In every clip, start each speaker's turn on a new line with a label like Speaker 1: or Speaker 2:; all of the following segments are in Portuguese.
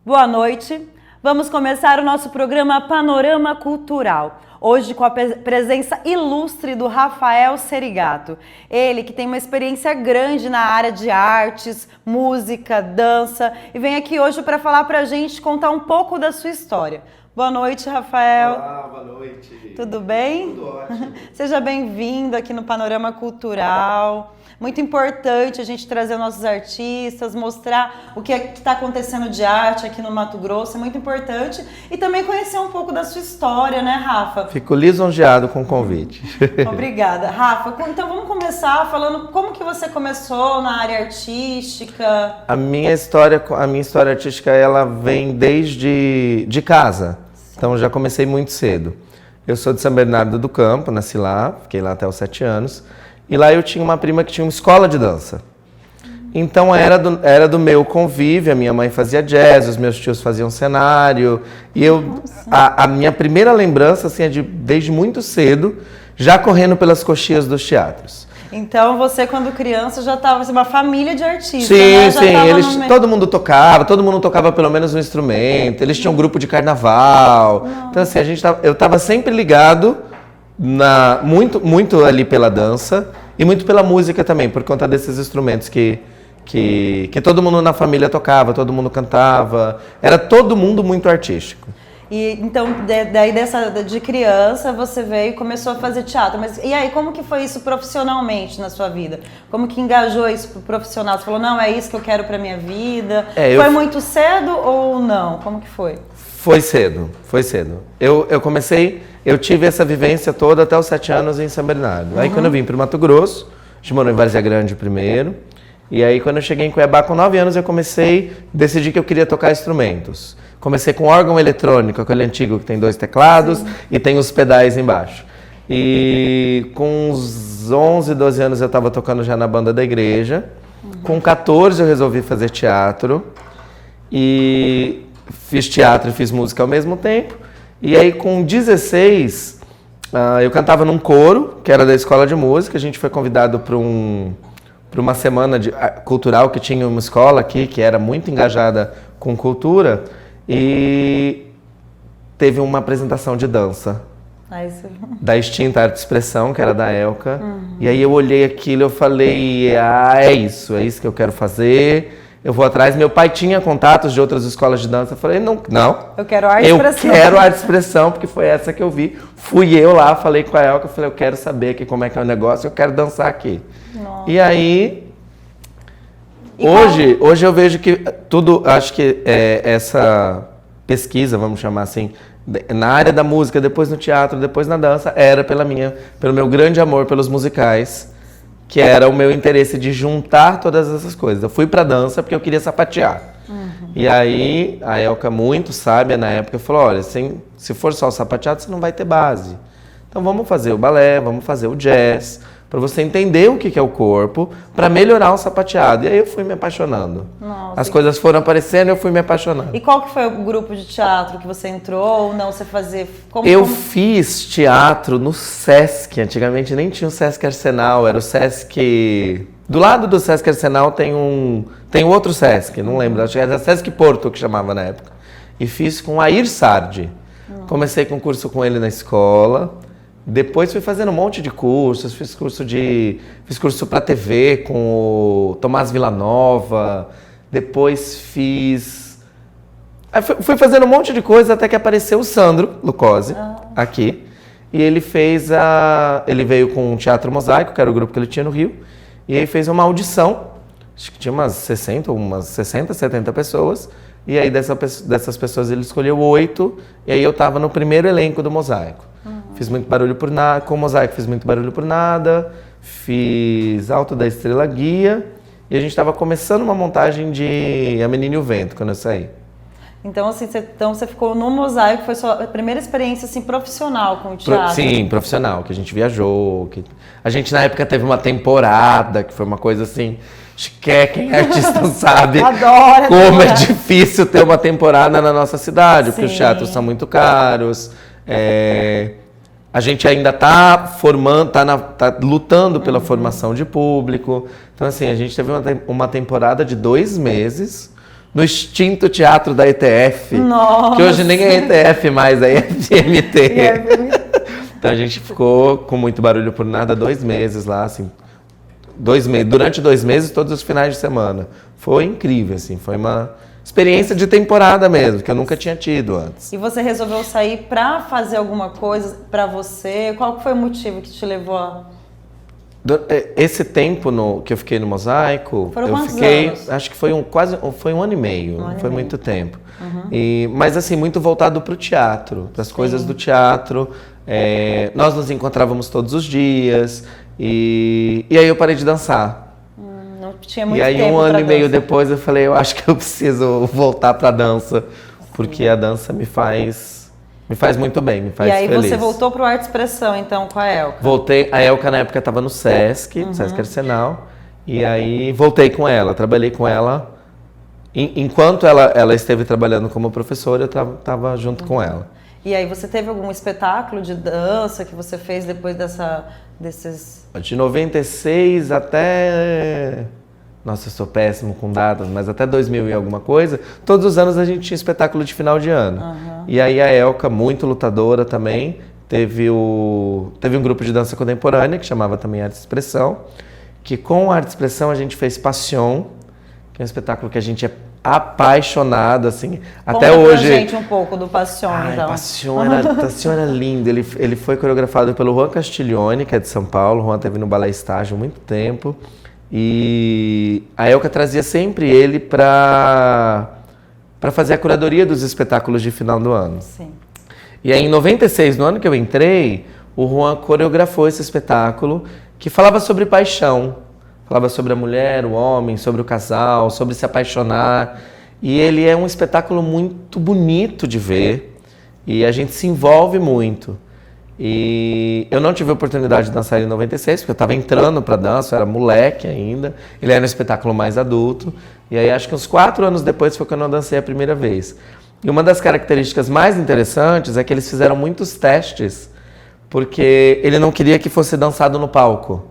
Speaker 1: Boa noite. Vamos começar o nosso programa Panorama Cultural. Hoje com a presença ilustre do Rafael Serigato. Ele que tem uma experiência grande na área de artes, música, dança e vem aqui hoje para falar pra gente, contar um pouco da sua história. Boa noite, Rafael.
Speaker 2: Olá, boa noite.
Speaker 1: Tudo bem?
Speaker 2: Tudo ótimo.
Speaker 1: Seja bem-vindo aqui no Panorama Cultural. Muito importante a gente trazer os nossos artistas, mostrar o que está acontecendo de arte aqui no Mato Grosso, é muito importante. E também conhecer um pouco da sua história, né, Rafa?
Speaker 2: Fico lisonjeado com o convite.
Speaker 1: Obrigada. Rafa, então vamos começar falando como que você começou na área artística.
Speaker 2: A minha história artística, ela vem desde de casa. Então já comecei muito cedo. Eu sou de São Bernardo do Campo, nasci lá, fiquei lá até os 7 anos. E lá eu tinha uma prima que tinha uma escola de dança. Então era do meu convívio, a minha mãe fazia jazz, os meus tios faziam cenário. E a minha primeira lembrança assim, é desde muito cedo, já correndo pelas coxias dos teatros.
Speaker 1: Então você, quando criança, já estava uma família de artistas,
Speaker 2: sim,
Speaker 1: né?
Speaker 2: Sim, todo mundo tocava pelo menos um instrumento, eles tinham um grupo de carnaval. Não. Então assim, eu estava sempre ligado muito ali pela dança e muito pela música também, por conta desses instrumentos que todo mundo na família tocava, todo mundo cantava, era todo mundo muito artístico.
Speaker 1: E então, daí de criança, você veio e começou a fazer teatro. Mas e aí, como que foi isso profissionalmente na sua vida? Como que engajou isso pro profissional? Você falou, não, é isso que eu quero pra minha vida. Foi muito cedo ou não? Como que foi?
Speaker 2: Foi cedo. Eu tive essa vivência toda até os 7 anos em São Bernardo. Uhum. Aí quando eu vim pro Mato Grosso, a gente morou em Várzea Grande primeiro. E aí quando eu cheguei em Cuiabá com 9 anos, eu decidi que eu queria tocar instrumentos. Comecei com órgão eletrônico, aquele antigo que tem 2 teclados. Sim. E tem os pedais embaixo. E com uns 11, 12 anos eu estava tocando já na banda da igreja. Uhum. Com 14 eu resolvi fazer teatro. E fiz teatro e fiz música ao mesmo tempo. E aí com 16 eu cantava num coro, que era da escola de música. A gente foi convidado para uma semana cultural que tinha uma escola aqui, que era muito engajada com cultura. E teve uma apresentação de dança da extinta Arte Expressão, que era da Elka. Uhum. E aí eu olhei aquilo e eu falei, é isso que eu quero fazer. Eu vou atrás. Meu pai tinha contatos de outras escolas de dança. Eu falei, não.
Speaker 1: Eu quero arte expressão.
Speaker 2: Eu quero arte expressão, porque foi essa que eu vi. Fui eu lá, falei com a Elka, eu falei, eu quero saber aqui como é que é o negócio, eu quero dançar aqui. Nossa. E aí... Hoje eu vejo que acho que essa pesquisa, vamos chamar assim, na área da música, depois no teatro, depois na dança, era pelo meu grande amor pelos musicais, que era o meu interesse de juntar todas essas coisas. Eu fui pra dança porque eu queria sapatear. Uhum. E aí a Elka, muito sábia na época, falou, olha, se for só o sapateado, você não vai ter base. Então vamos fazer o balé, vamos fazer o jazz, para você entender o que é o corpo, para melhorar o sapateado. E aí eu fui me apaixonando. Nossa, as coisas foram aparecendo e eu fui me apaixonando.
Speaker 1: E qual que foi o grupo de teatro que você entrou ou não você fazia?
Speaker 2: Eu fiz teatro no Sesc. Antigamente nem tinha o Sesc Arsenal, era o Sesc... Do lado do Sesc Arsenal tem outro Sesc, não lembro, acho que era Sesc Porto que chamava na época. E fiz com Air Sardi. Comecei com curso com ele na escola. Depois fui fazendo um monte de cursos, fiz curso para TV com o Tomás Villanova, depois fui fazendo um monte de coisa até que apareceu o Sandro Lucozzi aqui, e ele veio com o Teatro Mosaico, que era o grupo que ele tinha no Rio, e aí fez uma audição, acho que tinha umas 60, 70 pessoas, e aí dessas pessoas ele escolheu 8, e aí eu estava no primeiro elenco do Mosaico. Fiz muito barulho por nada, com o Mosaico fiz muito barulho por nada, fiz Alto da Estrela Guia, e a gente estava começando uma montagem de A Menina e o Vento, quando eu saí.
Speaker 1: Então, assim, você ficou no Mosaico, foi sua primeira experiência, assim, profissional com o teatro?
Speaker 2: Sim, profissional, que a gente viajou, a gente na época teve uma temporada, que foi uma coisa assim, quem é artista sabe como é difícil ter uma temporada na nossa cidade, porque os teatros são muito caros, a gente ainda está lutando pela formação de público. Então, assim, a gente teve uma temporada de 2 meses no extinto teatro da ETF.
Speaker 1: Nossa.
Speaker 2: Que hoje nem é ETF mais, é FMT. Então a gente ficou com muito barulho por nada 2 meses lá, assim. 2 meses, durante 2 meses, todos os finais de semana. Foi incrível, assim, foi uma experiência de temporada mesmo, que eu nunca tinha tido antes.
Speaker 1: E você resolveu sair pra fazer alguma coisa pra você? Qual que foi o motivo que te levou a...
Speaker 2: Esse tempo que eu fiquei no Mosaico,
Speaker 1: Foram
Speaker 2: eu
Speaker 1: quantos
Speaker 2: fiquei,
Speaker 1: anos?
Speaker 2: acho que foi um ano e meio, não foi muito tempo.
Speaker 1: Uhum.
Speaker 2: Mas assim, muito voltado para o teatro, para as coisas do teatro. Nós nos encontrávamos todos os dias e aí eu parei de dançar.
Speaker 1: Não tinha muito
Speaker 2: E aí
Speaker 1: tempo
Speaker 2: um ano
Speaker 1: pra
Speaker 2: e meio
Speaker 1: dança.
Speaker 2: depois eu falei, eu acho que eu preciso voltar para a dança, porque a dança me faz muito bem, me faz
Speaker 1: E aí
Speaker 2: feliz.
Speaker 1: você voltou pro Arte Expressão, então, com a Elka?
Speaker 2: Voltei, a Elka na época estava no Sesc, Sesc Arsenal, e aí voltei com ela, trabalhei com ela. Enquanto ela esteve trabalhando como professora, eu estava junto com ela.
Speaker 1: E aí você teve algum espetáculo de dança que você fez depois desses...
Speaker 2: De 96 até... Nossa, eu sou péssimo com datas, mas até 2000 e alguma coisa, todos os anos a gente tinha espetáculo de final de ano. E aí a Elka, muito lutadora também, teve um grupo de dança contemporânea, que chamava também Arte Expressão, que com a Arte Expressão a gente fez Passion, que é um espetáculo que a gente é apaixonado, assim, até
Speaker 1: Conta
Speaker 2: hoje...
Speaker 1: pra gente um pouco do Passion, então.
Speaker 2: Passion era lindo, ele foi coreografado pelo Juan Castiglione, que é de São Paulo. O Juan teve no Balé Estágio há muito tempo. E a Elka trazia sempre ele para fazer a curadoria dos espetáculos de final do ano.
Speaker 1: Sim.
Speaker 2: E aí em 96, no ano que eu entrei, o Juan coreografou esse espetáculo que falava sobre paixão. Falava sobre a mulher, o homem, sobre o casal, sobre se apaixonar. E ele é um espetáculo muito bonito de ver e a gente se envolve muito. E eu não tive a oportunidade de dançar ele em 96, porque eu estava entrando para dança, eu era moleque ainda. Ele era um espetáculo mais adulto. E aí acho que uns 4 anos depois foi quando eu dancei a primeira vez. E uma das características mais interessantes é que eles fizeram muitos testes, porque ele não queria que fosse dançado no palco.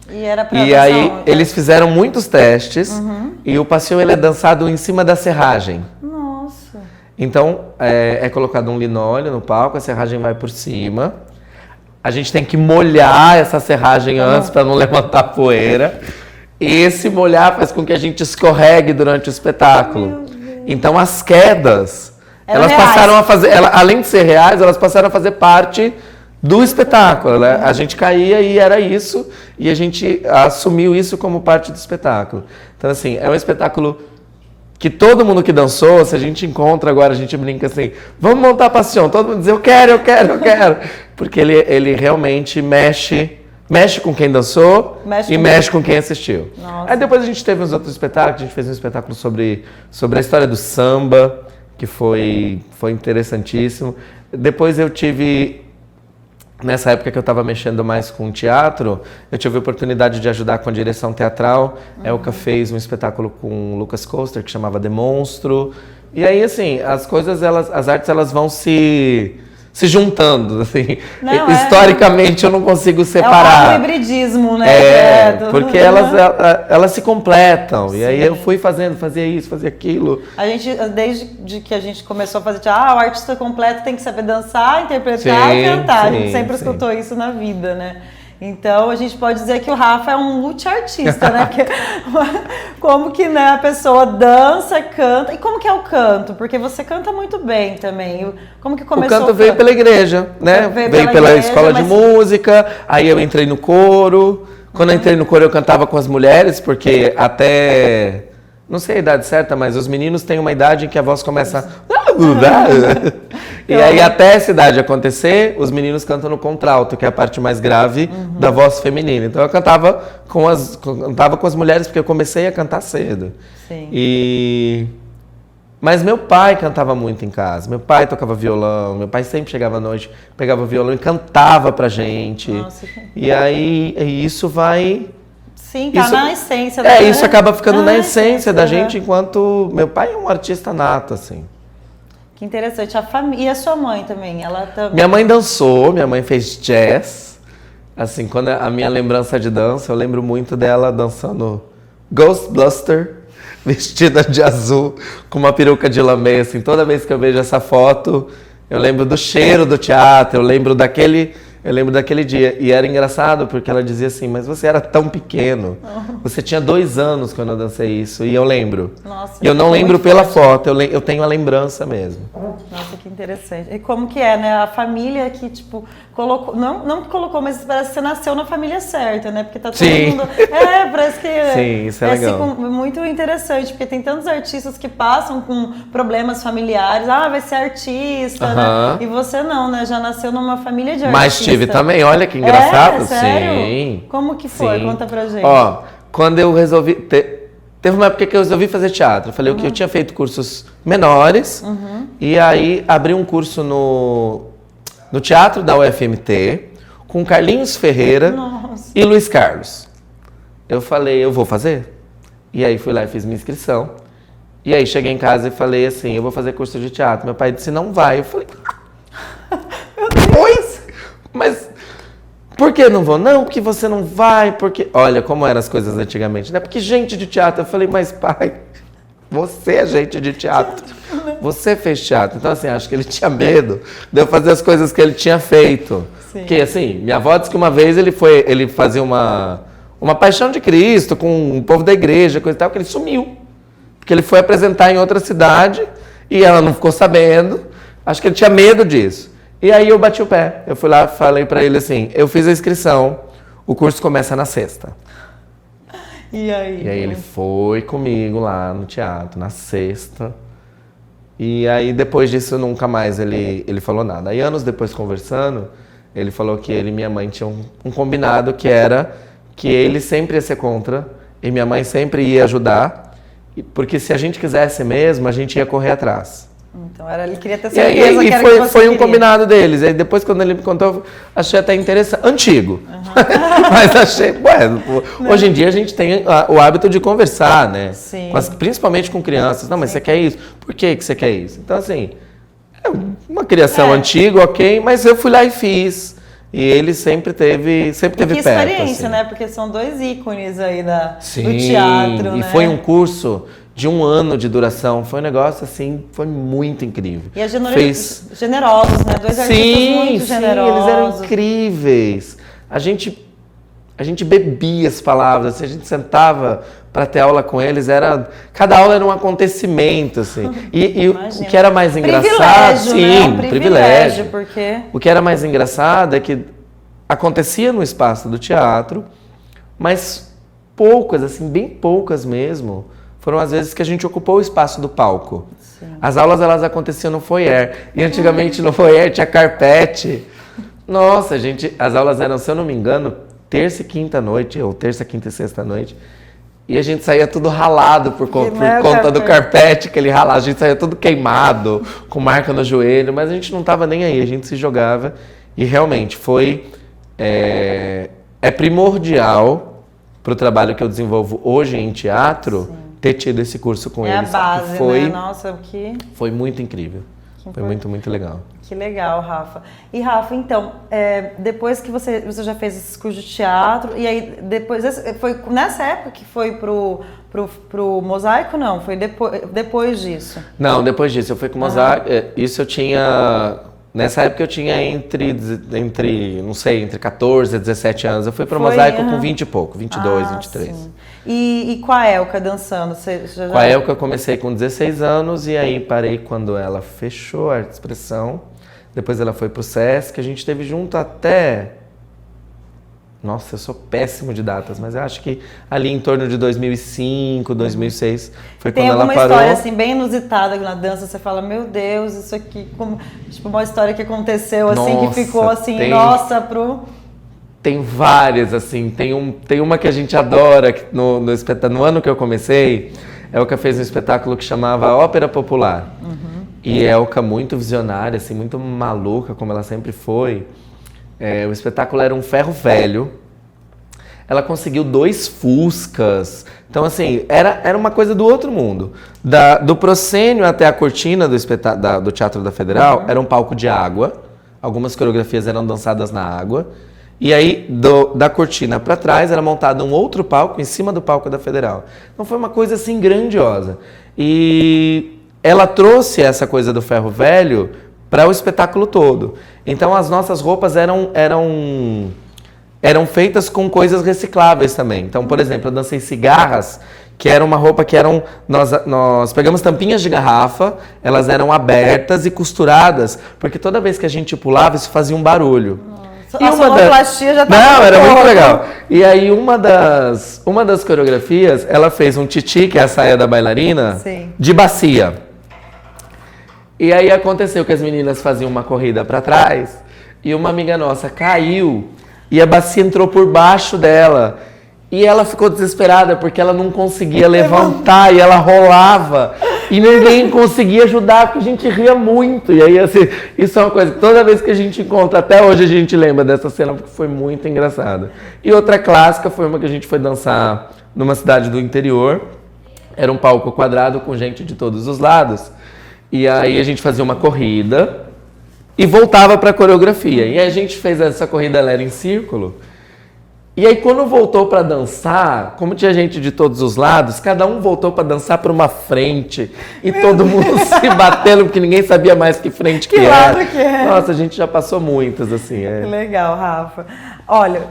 Speaker 1: E era pra
Speaker 2: E
Speaker 1: dançar
Speaker 2: aí
Speaker 1: onde?
Speaker 2: eles fizeram muitos testes e o passeio ele é dançado em cima da serragem.
Speaker 1: Nossa.
Speaker 2: Então é colocado um linóleo no palco, a serragem vai por cima. A gente tem que molhar essa serragem antes para não levantar poeira. E esse molhar faz com que a gente escorregue durante o espetáculo. Então as quedas, elas
Speaker 1: reais.
Speaker 2: passaram a fazer, além de ser reais, elas passaram a fazer parte do espetáculo, né? A gente caía e era isso, e a gente assumiu isso como parte do espetáculo. Então, assim, é um espetáculo que todo mundo que dançou, se a gente encontra agora, a gente brinca assim, vamos montar a Passion, todo mundo diz, eu quero. Porque ele realmente mexe com quem dançou mexe com quem assistiu.
Speaker 1: Nossa.
Speaker 2: Aí depois a gente teve uns outros espetáculos, a gente fez um espetáculo sobre a história do samba, que foi interessantíssimo. Depois eu tive... Nessa época que eu estava mexendo mais com teatro, eu tive a oportunidade de ajudar com a direção teatral. A Elka fez um espetáculo com o Lucas Coster, que chamava Demonstro. E aí, assim, as coisas, as artes, elas vão se juntando, assim.
Speaker 1: Não,
Speaker 2: historicamente, eu não consigo separar.
Speaker 1: É um hibridismo, né?
Speaker 2: Porque elas se completam. Sim. E aí eu fui fazia isso, fazia aquilo.
Speaker 1: A gente, desde que a gente começou a fazer teatro, o artista completo tem que saber dançar, interpretar e cantar. A gente sempre escutou isso na vida, né? Então, a gente pode dizer que o Rafa é um multi-artista, né? Porque, como que, né, a pessoa dança, canta... E como que é o canto? Porque você canta muito bem também. Como que começou?
Speaker 2: O canto veio pela igreja, né? Veio pela escola de música, aí eu entrei no coro. Quando eu entrei no coro, eu cantava com as mulheres, porque até... Não sei a idade certa, mas os meninos têm uma idade em que a voz começa... E aí, até essa idade acontecer, os meninos cantam no contralto, que é a parte mais grave da voz feminina. Então, eu cantava com as mulheres, porque eu comecei a cantar cedo.
Speaker 1: Sim.
Speaker 2: Mas meu pai cantava muito em casa. Meu pai tocava violão, meu pai sempre chegava à noite, pegava o violão e cantava pra gente.
Speaker 1: Nossa.
Speaker 2: E aí, isso vai...
Speaker 1: Sim, tá na essência da
Speaker 2: gente. Isso acaba ficando na essência da gente, enquanto... Meu pai é um artista nato, assim.
Speaker 1: Que interessante. E a sua mãe também? Ela também...
Speaker 2: Minha mãe dançou, minha mãe fez jazz. Assim, quando a minha lembrança de dança, eu lembro muito dela dançando Ghostbuster. vestida de azul, com uma peruca de lamê, assim. Toda vez que eu vejo essa foto, eu lembro do cheiro do teatro, eu lembro daquele dia. E era engraçado porque ela dizia assim, mas você era tão pequeno. Você tinha 2 anos quando eu dancei isso. E eu lembro.
Speaker 1: Nossa,
Speaker 2: e eu não lembro pela foto, eu tenho a lembrança mesmo.
Speaker 1: Nossa, que interessante. E como que é, né? A família que, tipo, colocou... Não que colocou, mas parece que você nasceu na família certa, né? Porque tá todo mundo... parece que...
Speaker 2: Sim, isso é legal.
Speaker 1: Assim, muito interessante, porque tem tantos artistas que passam com problemas familiares. Ah, vai ser artista, né? E você não, né? Já nasceu numa família de artistas.
Speaker 2: Mas tive também, olha que engraçado.
Speaker 1: Sério?
Speaker 2: Sim.
Speaker 1: Como que foi?
Speaker 2: Sim.
Speaker 1: Conta pra gente.
Speaker 2: Ó, quando eu resolvi... Teve uma época que eu resolvi fazer teatro. Eu falei que eu tinha feito cursos menores. E aí abri um curso no teatro da UFMT com Carlinhos Ferreira e Luiz Carlos. Eu falei, eu vou fazer. E aí fui lá e fiz minha inscrição. E aí cheguei em casa e falei assim, eu vou fazer curso de teatro. Meu pai disse, não vai. Eu falei, pois, mas por que não vou? Não, porque você não vai, porque... Olha como eram as coisas antigamente, né? Porque gente de teatro, eu falei, mas pai, você é gente de teatro, você fez teatro. Então assim, acho que ele tinha medo de eu fazer as coisas que ele tinha feito. Sim. Porque assim, minha avó disse que uma vez ele fazia uma paixão de Cristo com o povo da igreja, coisa e tal, que ele sumiu. Porque ele foi apresentar em outra cidade e ela não ficou sabendo. Acho que ele tinha medo disso. E aí eu bati o pé. Eu fui lá, falei pra ele assim, eu fiz a inscrição, o curso começa na sexta.
Speaker 1: E aí
Speaker 2: ele foi comigo lá no teatro, na sexta. E aí depois disso nunca mais ele falou nada. Aí anos depois conversando, ele falou que ele e minha mãe tinham um combinado que era que ele sempre ia ser contra e minha mãe sempre ia ajudar, porque se a gente quisesse mesmo, a gente ia correr atrás.
Speaker 1: Então ele queria ter certeza que era
Speaker 2: foi,
Speaker 1: que você
Speaker 2: foi um
Speaker 1: queria. Combinado
Speaker 2: deles. Aí depois quando ele me contou, achei até interessante. Antigo. Mas achei... hoje em dia a gente tem o hábito de conversar, né?
Speaker 1: Sim.
Speaker 2: Principalmente com crianças. Não, mas você quer isso? Por que você quer isso? Então assim, é uma criação antiga, ok, mas eu fui lá e fiz. E ele sempre teve perto. Que
Speaker 1: experiência,
Speaker 2: assim.
Speaker 1: né? Porque são 2 ícones aí do teatro,
Speaker 2: e
Speaker 1: né?
Speaker 2: foi um curso de 1 ano de duração. Foi um negócio, assim, foi muito incrível.
Speaker 1: E generosos, né? 2 artistas muito generosos.
Speaker 2: Eles eram incríveis. A gente bebia as palavras, assim, a gente sentava para ter aula com eles, cada aula era um acontecimento, assim. E o que era mais engraçado...
Speaker 1: Privilégio, porque...
Speaker 2: O que era mais engraçado é que acontecia no espaço do teatro, mas poucas, assim, bem poucas mesmo, foram as vezes que a gente ocupou o espaço do palco. Sim. As aulas, elas aconteciam no foyer. E antigamente no foyer tinha carpete. Nossa, as aulas eram, se eu não me engano, terça e quinta noite, ou terça, quinta e sexta noite. E a gente saía tudo ralado por conta do carpete que ele ralava. A gente saía tudo queimado, com marca no joelho, mas a gente não estava nem aí, a gente se jogava. E realmente foi... É primordial para o trabalho que eu desenvolvo hoje em teatro, sim, ter tido esse curso com eles.
Speaker 1: É a base, né? Nossa,
Speaker 2: foi muito incrível. Foi muito, muito legal.
Speaker 1: Que legal, Rafa. E Rafa, então, depois que você já fez esse curso de teatro, e aí depois, foi nessa época que foi pro Mosaico, não? Foi depois disso?
Speaker 2: Não, depois disso. Eu fui com o Mosaico, isso eu tinha... Nessa época eu tinha entre 14 e 17 anos. Eu fui para o Mosaico com 20 e pouco, 22, 23.
Speaker 1: Sim. E com a Elka dançando?
Speaker 2: Com a Elka eu comecei com 16 anos e aí parei quando ela fechou a Arte Expressão. Depois ela foi para o Sesc, a gente esteve junto até... Nossa, eu sou péssimo de datas, mas eu acho que ali em torno de 2005, 2006 foi quando ela parou.
Speaker 1: Tem alguma história assim bem inusitada na dança, você fala, meu Deus, isso aqui, tipo uma história que aconteceu assim, nossa, que ficou assim, Tem
Speaker 2: várias, assim, tem uma que a gente adora, que no ano que eu comecei, Elka fez um espetáculo que chamava Ópera Popular. E Elka, muito visionária, assim, muito maluca, como ela sempre foi. O espetáculo era um ferro velho. Ela conseguiu 2 Fuscas. Então, assim, era uma coisa do outro mundo. Do proscênio até a cortina do Teatro da Federal era um palco de água. Algumas coreografias eram dançadas na água. E aí, da cortina para trás, era montado um outro palco em cima do palco da Federal. Então foi uma coisa assim grandiosa. E ela trouxe essa coisa do ferro velho para o espetáculo todo. Então as nossas roupas eram feitas com coisas recicláveis também. Então, por exemplo, eu dancei cigarras, que era uma roupa que nós pegamos tampinhas de garrafa, elas eram abertas e costuradas, porque toda vez que a gente pulava, isso fazia um barulho.
Speaker 1: A sonoplastia já tá.
Speaker 2: Não, era muito legal. E aí uma das coreografias, ela fez um titi, que é a saia da bailarina,
Speaker 1: Sim.
Speaker 2: de bacia. E aí aconteceu que as meninas faziam uma corrida para trás e uma amiga nossa caiu e a bacia entrou por baixo dela. E ela ficou desesperada porque ela não conseguia levantar e ela rolava. E ninguém conseguia ajudar, porque a gente ria muito. E aí, assim, isso é uma coisa que toda vez que a gente encontra, até hoje a gente lembra dessa cena, porque foi muito engraçada. E outra clássica foi uma que a gente foi dançar numa cidade do interior. Era um palco quadrado com gente de todos os lados. E aí a gente fazia uma corrida e voltava para a coreografia. E aí a gente fez essa corrida, ela era em círculo. E aí quando voltou para dançar, como tinha gente de todos os lados, cada um voltou para dançar para uma frente. E todo mundo se batendo, porque ninguém sabia mais que frente que era.
Speaker 1: lado que é.
Speaker 2: Nossa, a gente já passou muitas, assim.
Speaker 1: Que legal, Rafa. Olha,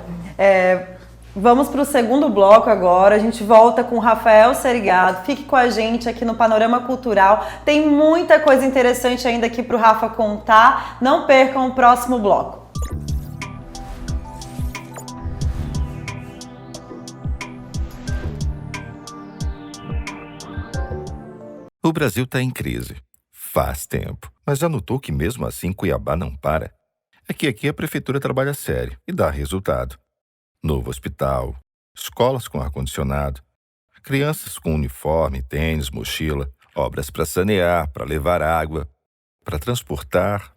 Speaker 1: vamos para o segundo bloco agora. A gente volta com o Rafael Serigato. Fique com a gente aqui no Panorama Cultural. Tem muita coisa interessante ainda aqui para o Rafa contar. Não percam o próximo bloco.
Speaker 3: O Brasil está em crise. Faz tempo. Mas já notou que mesmo assim Cuiabá não para? É que aqui a prefeitura trabalha sério e dá resultado. Novo hospital, escolas com ar-condicionado, crianças com uniforme, tênis, mochila, obras para sanear, para levar água, para transportar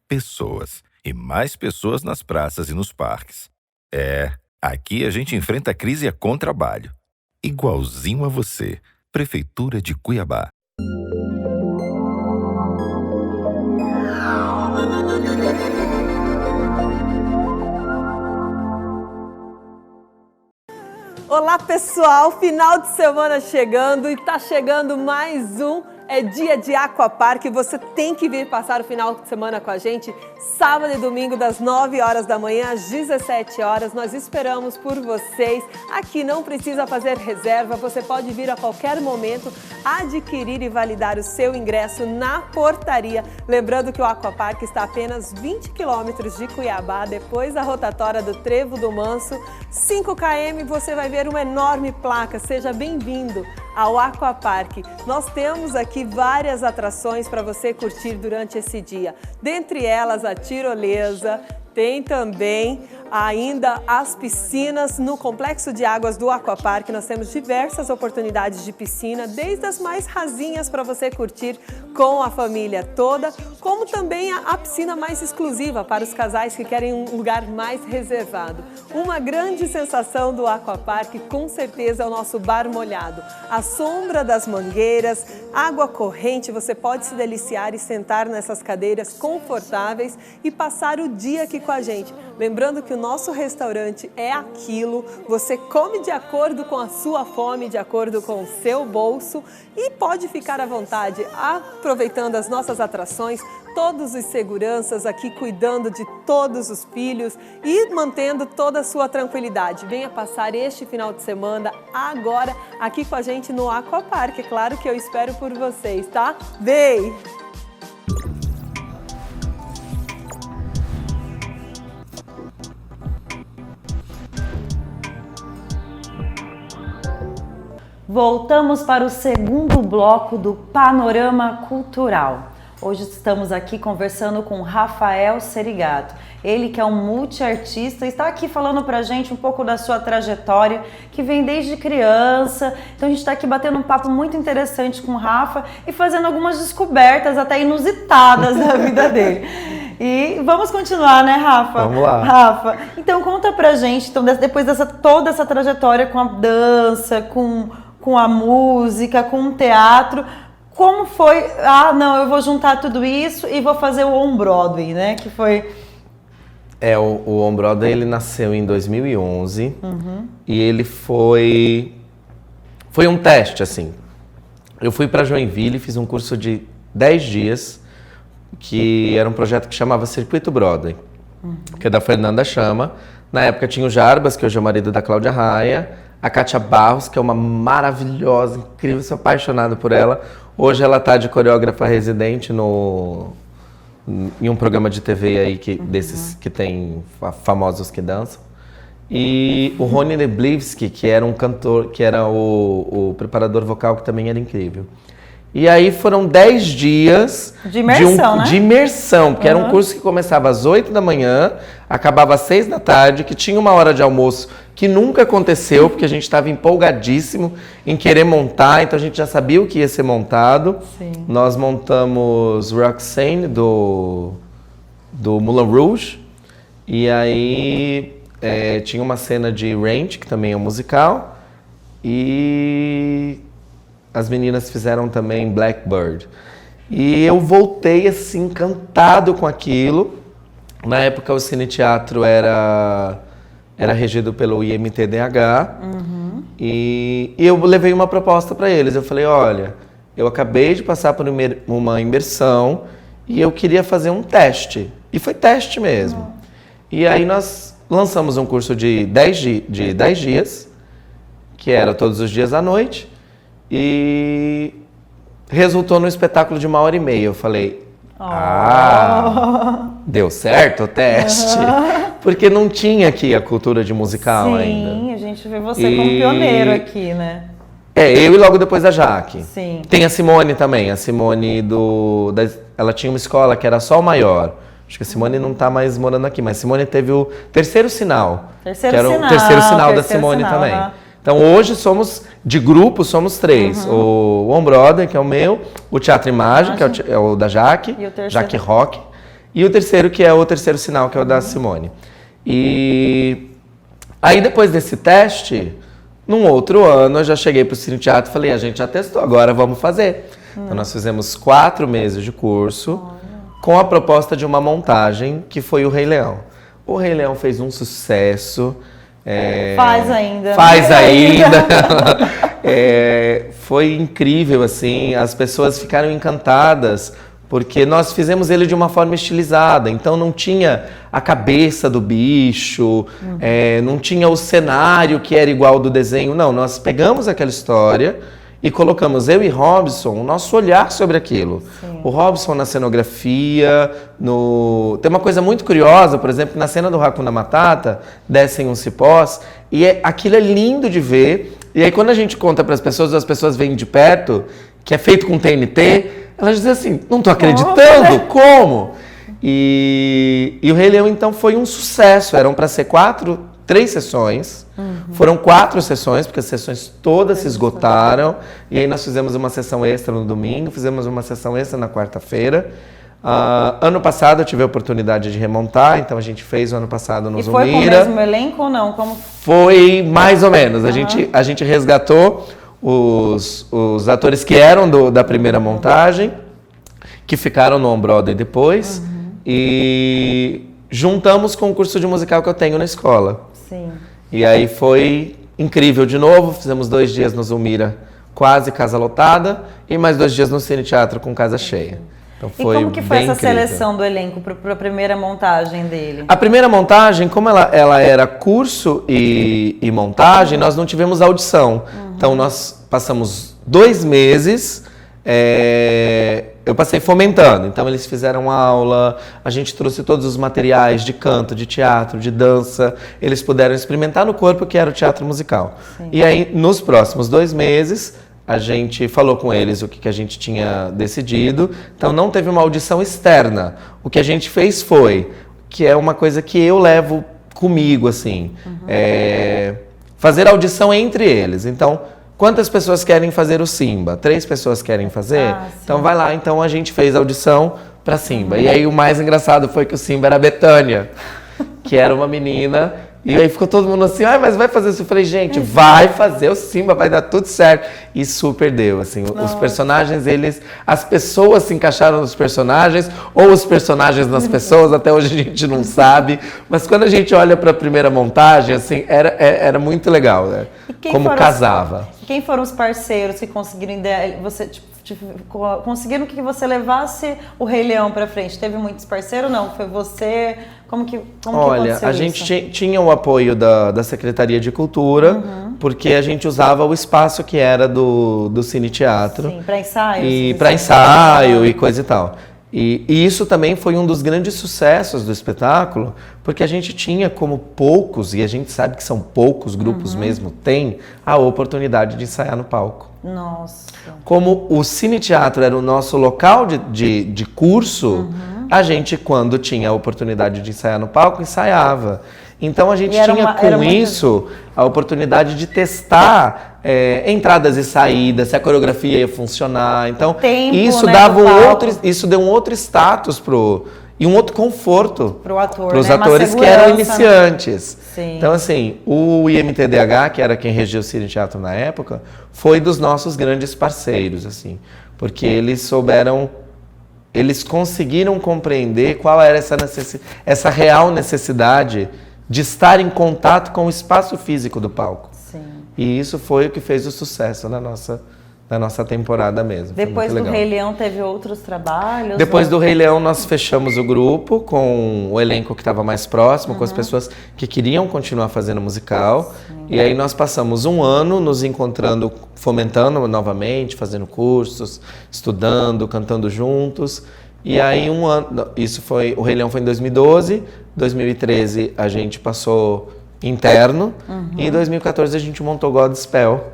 Speaker 3: pessoas e mais pessoas nas praças e nos parques. Aqui a gente enfrenta a crise a contrabalho. Igualzinho a você. Prefeitura de Cuiabá.
Speaker 4: Olá pessoal, final de semana chegando e tá chegando mais um dia de Aquapark. Você tem que vir passar o final de semana com a gente, sábado e domingo das 9 horas da manhã às 17 horas. Nós esperamos por vocês. Aqui não precisa fazer reserva, você pode vir a qualquer momento adquirir e validar o seu ingresso na portaria. Lembrando que o Aquapark está a apenas 20 quilômetros de Cuiabá, depois da rotatória do Trevo do Manso. 5 km você vai ver uma enorme placa. Seja bem-vindo ao Aquapark. Nós temos aqui várias atrações para você curtir durante esse dia. Dentre elas, a tirolesa, tem também ainda as piscinas no Complexo de Águas do Aquapark. Nós temos diversas oportunidades de piscina, desde as mais rasinhas para você curtir com a família toda, como também a piscina mais exclusiva para os casais que querem um lugar mais reservado. Uma grande sensação do Aquapark, com certeza, é o nosso bar molhado. A sombra das mangueiras, água corrente, você pode se deliciar e sentar nessas cadeiras confortáveis e passar o dia aqui com a gente. Lembrando que o nosso restaurante é aquilo, você come de acordo com a sua fome, de acordo com o seu bolso e pode ficar à vontade aproveitando as nossas atrações, todos os seguranças aqui cuidando de todos os filhos e mantendo toda a sua tranquilidade. Venha passar este final de semana agora aqui com a gente no Aquapark. É claro que eu espero por vocês, tá? Vem!
Speaker 1: Voltamos para o segundo bloco do Panorama Cultural. Hoje estamos aqui conversando com Rafael Serigato. Ele que é um multiartista, está aqui falando pra gente um pouco da sua trajetória, que vem desde criança. Então a gente está aqui batendo um papo muito interessante com o Rafa e fazendo algumas descobertas até inusitadas da vida dele. E vamos continuar, né, Rafa?
Speaker 2: Vamos lá.
Speaker 1: Rafa, então conta pra gente, então, depois toda essa trajetória com a dança, com a música, com o teatro, como foi? Não, eu vou juntar tudo isso e vou fazer o On-Broadway, né? Que foi
Speaker 2: O On Broadway, ele nasceu em 2011 e ele foi um teste, assim. Eu fui para Joinville, fiz um curso de 10 dias, que era um projeto que chamava Circuito Broadway, que é da Fernanda Chama. Na época tinha o Jarbas, que hoje é o marido da Cláudia Raia, a Kátia Barros, que é uma maravilhosa, incrível, sou apaixonado por ela. Hoje ela está de coreógrafa residente em um programa de TV aí desses que tem famosos que dançam. E o Rony Neblivski, que era um cantor, que era o preparador vocal, que também era incrível. E aí foram 10 dias
Speaker 1: de imersão, né?
Speaker 2: De imersão, porque era um curso que começava às 8 da manhã, acabava às 6 da tarde, que tinha uma hora de almoço que nunca aconteceu, porque a gente estava empolgadíssimo em querer montar, então a gente já sabia o que ia ser montado.
Speaker 1: Sim.
Speaker 2: Nós montamos Roxane, do Moulin Rouge, e aí tinha uma cena de Ranch, que também é um musical, e as meninas fizeram também Blackbird. E eu voltei assim, encantado com aquilo. Na época o Cine Teatro era regido pelo IMT-DH. E eu levei uma proposta para eles. Eu falei, olha, eu acabei de passar por uma imersão e eu queria fazer um teste. E foi teste mesmo. E aí nós lançamos um curso de 10 dias, que era todos os dias à noite, e resultou num espetáculo de 1h30. Eu falei, deu certo o teste? Porque não tinha aqui a cultura de musical ainda.
Speaker 1: Sim, a gente vê você como pioneiro aqui, né?
Speaker 2: Eu e logo depois a Jaque.
Speaker 1: Sim.
Speaker 2: Tem a Simone também, a Simone ela tinha uma escola que era Sol Maior. Acho que a Simone não está mais morando aqui, mas a Simone teve o Terceiro Sinal. O terceiro sinal da Simone também. Então hoje somos, de grupo, somos 3. O On Broadway, que é o meu, o Teatro Imagem, que é o da Jaque, Jaque Rock, e o terceiro, que é o Terceiro Sinal, que é o da Simone. E aí depois desse teste, num outro ano, eu já cheguei para o Cine Teatro e falei, a gente já testou, agora vamos fazer. Então nós fizemos 4 meses de curso, com a proposta de uma montagem, que foi o Rei Leão. O Rei Leão fez um sucesso.
Speaker 1: Faz ainda.
Speaker 2: Faz ainda. Foi incrível, assim, as pessoas ficaram encantadas, porque nós fizemos ele de uma forma estilizada, então não tinha a cabeça do bicho, não tinha o cenário que era igual ao do desenho, não, nós pegamos aquela história e colocamos, eu e Robson, o nosso olhar sobre aquilo. Sim. O Robson na cenografia, tem uma coisa muito curiosa, por exemplo, na cena do Hakuna Matata, descem uns cipós, e aquilo é lindo de ver, e aí quando a gente conta para as pessoas vêm de perto, que é feito com TNT, elas dizem assim, não estou acreditando, como? E o Rei Leão, então, foi um sucesso, eram para ser 3 sessões, foram 4 sessões, porque as sessões todas se esgotaram, e aí nós fizemos uma sessão extra no domingo, fizemos uma sessão extra na quarta-feira. Ano passado eu tive a oportunidade de remontar, então a gente fez o ano passado no Zumira.
Speaker 1: E foi com o mesmo elenco ou não?
Speaker 2: Foi mais ou menos, a gente resgatou os atores que eram da primeira montagem, que ficaram no On Broadway depois, e juntamos com o curso de musical que eu tenho na escola.
Speaker 1: Sim.
Speaker 2: E aí foi incrível de novo, fizemos 2 dias no Zumira, quase casa lotada, e mais 2 dias no Cine Teatro com casa cheia. Então foi
Speaker 1: e como que foi essa
Speaker 2: incrível.
Speaker 1: seleção do elenco para a primeira montagem dele?
Speaker 2: A primeira montagem, como ela era curso e montagem, nós não tivemos audição. Então nós passamos 2 meses, eu passei fomentando. Então eles fizeram aula, a gente trouxe todos os materiais de canto, de teatro, de dança. Eles puderam experimentar no corpo, que era o teatro musical. Sim. E aí, nos próximos 2 meses, a gente falou com eles o que a gente tinha decidido. Então não teve uma audição externa. O que a gente fez foi, que é uma coisa que eu levo comigo, assim, fazer audição entre eles. Então, quantas pessoas querem fazer o Simba? 3 pessoas querem fazer? Então vai lá, então a gente fez audição para Simba. E aí o mais engraçado foi que o Simba era a Betânia, que era uma menina E aí ficou todo mundo assim, mas vai fazer isso? Eu falei, gente, vai fazer o Simba, vai dar tudo certo. E super deu, assim, os personagens, as pessoas se encaixaram nos personagens, ou os personagens nas pessoas, até hoje a gente não sabe. Mas quando a gente olha para a primeira montagem, assim, era muito legal, né? Como casava.
Speaker 1: Quem foram os parceiros que conseguiram conseguiram que você levasse o Rei Leão para frente? Teve muitos parceiros? Não, foi você?
Speaker 2: Olha, a gente tinha o apoio da Secretaria de Cultura, porque a gente usava o espaço que era do Cine Teatro.
Speaker 1: Sim, para ensaio.
Speaker 2: E para ensaio e coisa e tal. E isso também foi um dos grandes sucessos do espetáculo, porque a gente tinha como poucos, e a gente sabe que são poucos grupos mesmo, tem a oportunidade de ensaiar no palco.
Speaker 1: Nossa.
Speaker 2: Como o Cine Teatro era o nosso local de curso, a gente, quando tinha a oportunidade de ensaiar no palco, ensaiava. Então a gente tinha com isso a oportunidade de testar entradas e saídas, se a coreografia ia funcionar. Então isso dava isso deu um outro status e um outro conforto para os atores que eram iniciantes.
Speaker 1: Sim.
Speaker 2: Então assim, o IMTDH, que era quem regia o Cine Teatro na época, foi dos nossos grandes parceiros, assim, porque eles conseguiram compreender qual era essa real necessidade de estar em contato com o espaço físico do palco.
Speaker 1: Sim.
Speaker 2: E isso foi o que fez o sucesso na nossa temporada mesmo.
Speaker 1: Depois do Rei Leão teve outros trabalhos?
Speaker 2: Depois do Rei Leão nós fechamos o grupo com o elenco que estava mais próximo, com as pessoas que queriam continuar fazendo musical. Sim. E aí nós passamos um ano nos encontrando, fomentando novamente, fazendo cursos, estudando, cantando juntos. E aí um ano, o Rei Leão foi em 2012, 2013 a gente passou interno, e em 2014 a gente montou Godspell,